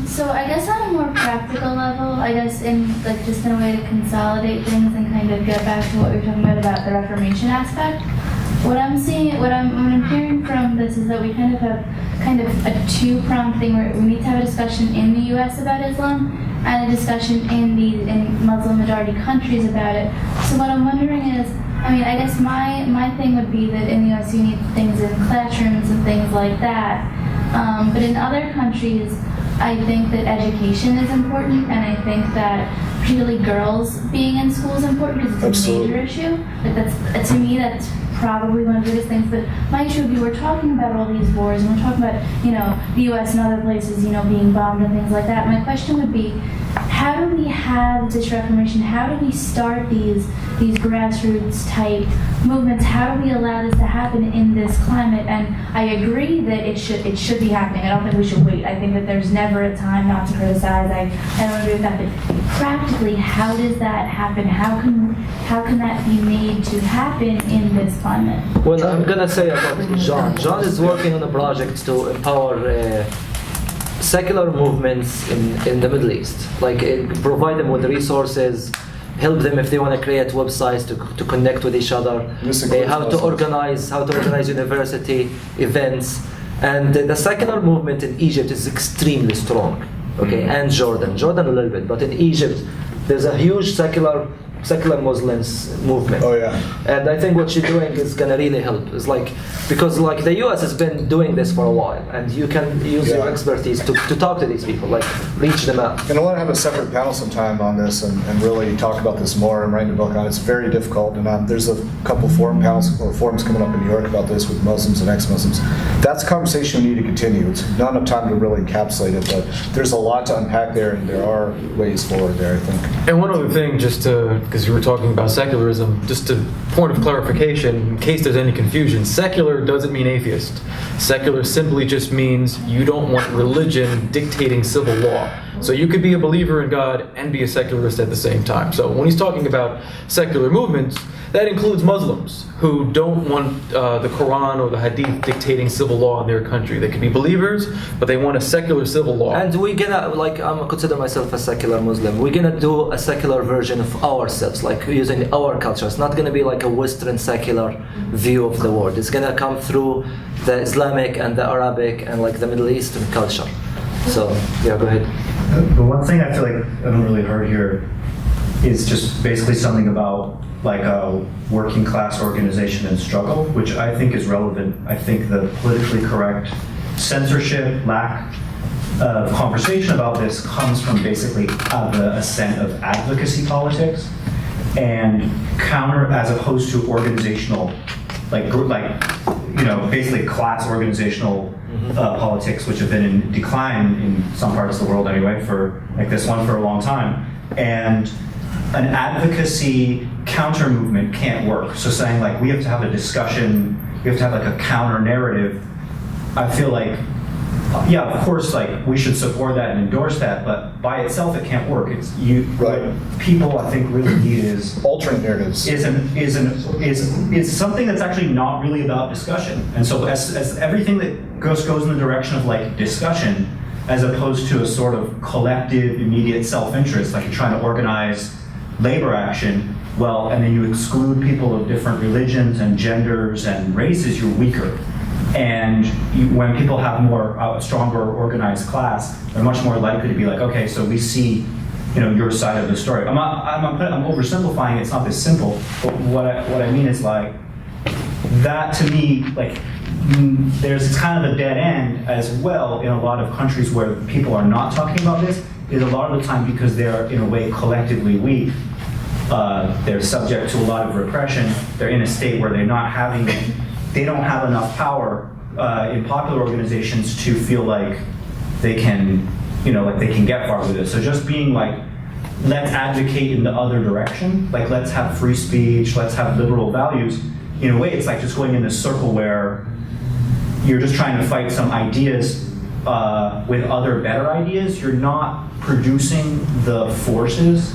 So I guess on a more practical level, I guess just in a way to consolidate things and kind of get back to what we were talking about the Reformation aspect. What I'm hearing from this is that we kind of have a two-pronged thing where we need to have a discussion in the U.S. about Islam and a discussion in Muslim majority countries about it. So what I'm wondering is, I guess my thing would be that in the U.S. you need things in classrooms and things like that. But in other countries, I think that education is important, and I think that particularly girls being in school is important because it's a major issue. To me, that's probably one of the biggest things. But my issue would be we're talking about all these wars, and we're talking about the U.S. and other places being bombed and things like that. My question would be, how do we have this reformation? How do we start these grassroots type movements? How do we allow this to happen in this climate? And I agree that it should be happening. I don't think we should wait. I think that there's never a time not to criticize. I don't agree with that. But practically, how does that happen? How can that be made to happen in this climate? Well, I'm gonna say about John. John is working on a project to empower secular movements in the Middle East, provide them with resources, help them if they want to create websites to connect with each other, how to organize university events, and the secular movement in Egypt is extremely strong, and Jordan a little bit, but in Egypt there's a huge secular Muslims movement. Oh yeah. And I think what you're doing is gonna really help. It's because the US has been doing this for a while, and you can use your expertise to talk to these people, reach them out. And I want to have a separate panel sometime on this and really talk about this more and write a book on it. It's very difficult, and there's a couple forums coming up in New York about this with Muslims and ex-Muslims. That's a conversation we need to continue. It's not enough time to really encapsulate it, but there's a lot to unpack there, and there are ways forward there, I think. And one other thing, just to because you were talking about secularism, just a point of clarification, in case there's any confusion, secular doesn't mean atheist. Secular simply just means you don't want religion dictating civil law. So you could be a believer in God and be a secularist at the same time. So when he's talking about secular movements, that includes Muslims who don't want the Quran or the Hadith dictating civil law in their country. They could be believers, but they want a secular civil law. And we're gonna, like, I'm consider myself a secular Muslim. We're gonna do a secular version of ourselves, like using our culture. It's not gonna be like a Western secular view of the world. It's gonna come through the Islamic and the Arabic and like the Middle Eastern culture. So, yeah, go ahead. The one thing I feel like I haven't really heard here is just basically something about like a working class organization and struggle, which I think is relevant. I think the politically correct censorship, lack of conversation about this comes from basically the ascent of advocacy politics and counter, as opposed to organizational, basically class organizational politics, which have been in decline in some parts of the world anyway, for like this one for a long time. And an advocacy counter movement can't work. So saying like we have to have a discussion, we have to have like a counter narrative, I feel like, yeah, of course, like we should support that and endorse that, but by itself it can't work. It's you. Right. What people I think really need is alternate narratives. Is something that's actually not really about discussion. And so as everything that goes in the direction of like discussion, as opposed to a sort of collective, immediate self-interest, like you're trying to organize labor action, well, and then you exclude people of different religions and genders and races, you're weaker. And when people have a stronger organized class, they're much more likely to be like, okay, so we see, your side of the story. I'm oversimplifying. It's not this simple. But what I mean is like that to me, like there's kind of a dead end as well in a lot of countries where people are not talking about this. Is a lot of the time because they're in a way collectively weak. They're subject to a lot of repression. They're in a state where they don't have enough power in popular organizations to feel like they can, they can get far with it. So just being like, let's advocate in the other direction. Like let's have free speech, let's have liberal values. In a way, it's like just going in this circle where you're just trying to fight some ideas with other better ideas. You're not producing the forces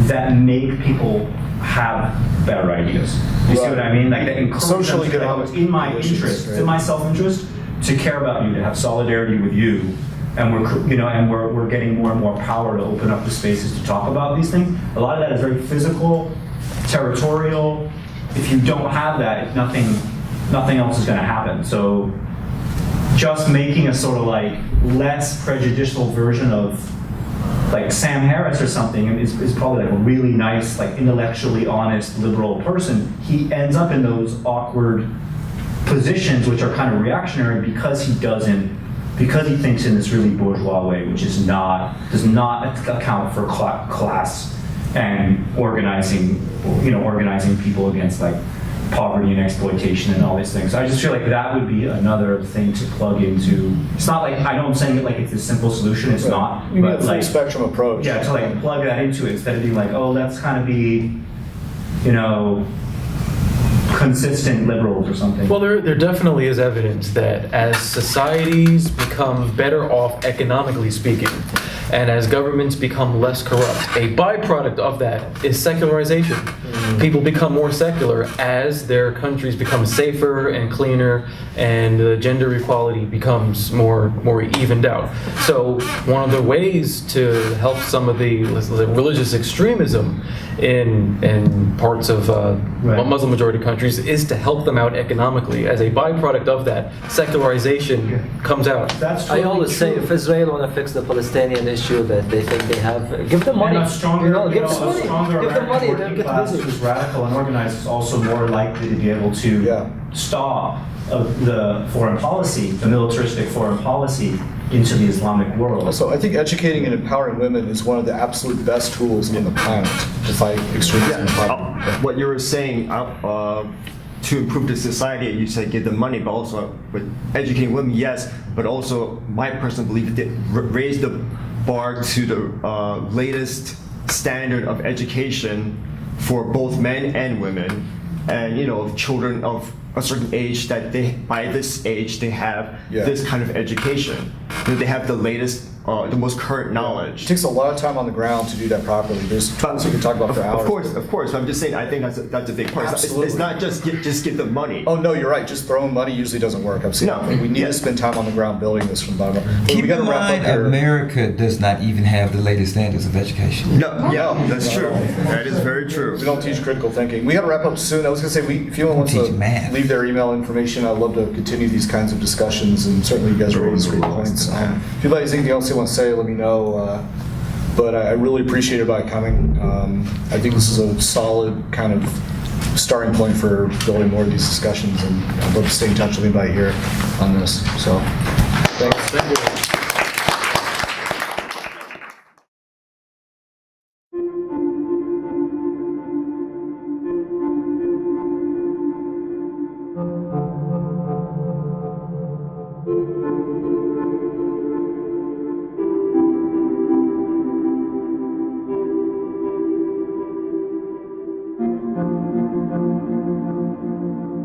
that make people have better ideas. You see what I mean? Like that encourages Social them to, in my interest, it's in my self-interest to care about you, to have solidarity with you, and we're getting more and more power to open up the spaces to talk about these things. A lot of that is very physical, territorial. If you don't have that, nothing else is going to happen. So just making a sort of like less prejudicial version of like Sam Harris or something is probably like a really nice, like intellectually honest liberal person. He ends up in those awkward positions which are kind of reactionary because he thinks in this really bourgeois way, which does not account for class and organizing people against like poverty and exploitation and all these things. So I just feel like that would be another thing to plug into. It's not like, I know I'm saying it like it's a simple solution, it's not. You need a but full like, spectrum approach. Yeah, to like plug that into it instead of being like, oh, let's kind of be, consistent liberals or something. Well, there definitely is evidence that as societies become better off economically speaking, and as governments become less corrupt, a byproduct of that is secularization. People become more secular as their countries become safer and cleaner, and gender equality becomes more evened out. So one of the ways to help some of the religious extremism in parts of Muslim majority countries is to help them out economically. As a byproduct of that, secularization comes out. That's I always say if Israel want to fix the Palestinian issue that they think they have, give them money. And a stronger, give them money. Give them money. Working class who's radical and organized is also more likely to be able to stop the foreign policy, the militaristic foreign policy, into the Islamic world. Also, I think educating and empowering women is one of the absolute best tools on the planet to fight extremism. What you were saying, to improve the society, you said give them money, but also with educating women, yes, but also my personal belief that raise the bar to the latest standard of education for both men and women, and children of a certain age that by this age they have this kind of education. They have the latest, the most current knowledge. It takes a lot of time on the ground to do that properly. There's tons we can talk about for hours. Of course. I'm just saying. I think that's a big part. Absolutely. It's not just get the money. Oh no, you're right. Just throwing money usually doesn't work. I've seen. No. We need to spend time on the ground building this from the bottom up. Keep we got in to wrap mind, up here. America does not even have the latest standards of education. No, yeah, that's true. That is very true. We don't teach critical thinking. We got to wrap up soon. I was going to say, if anyone wants to leave their email information, I'd love to continue these kinds of discussions, and certainly you guys raised great points. If anybody has anything else you want to say, let me know. But I really appreciate everybody coming. I think this is a solid kind of starting point for building more of these discussions, and I'd love to stay in touch with anybody here on this. So, thanks. Thank you.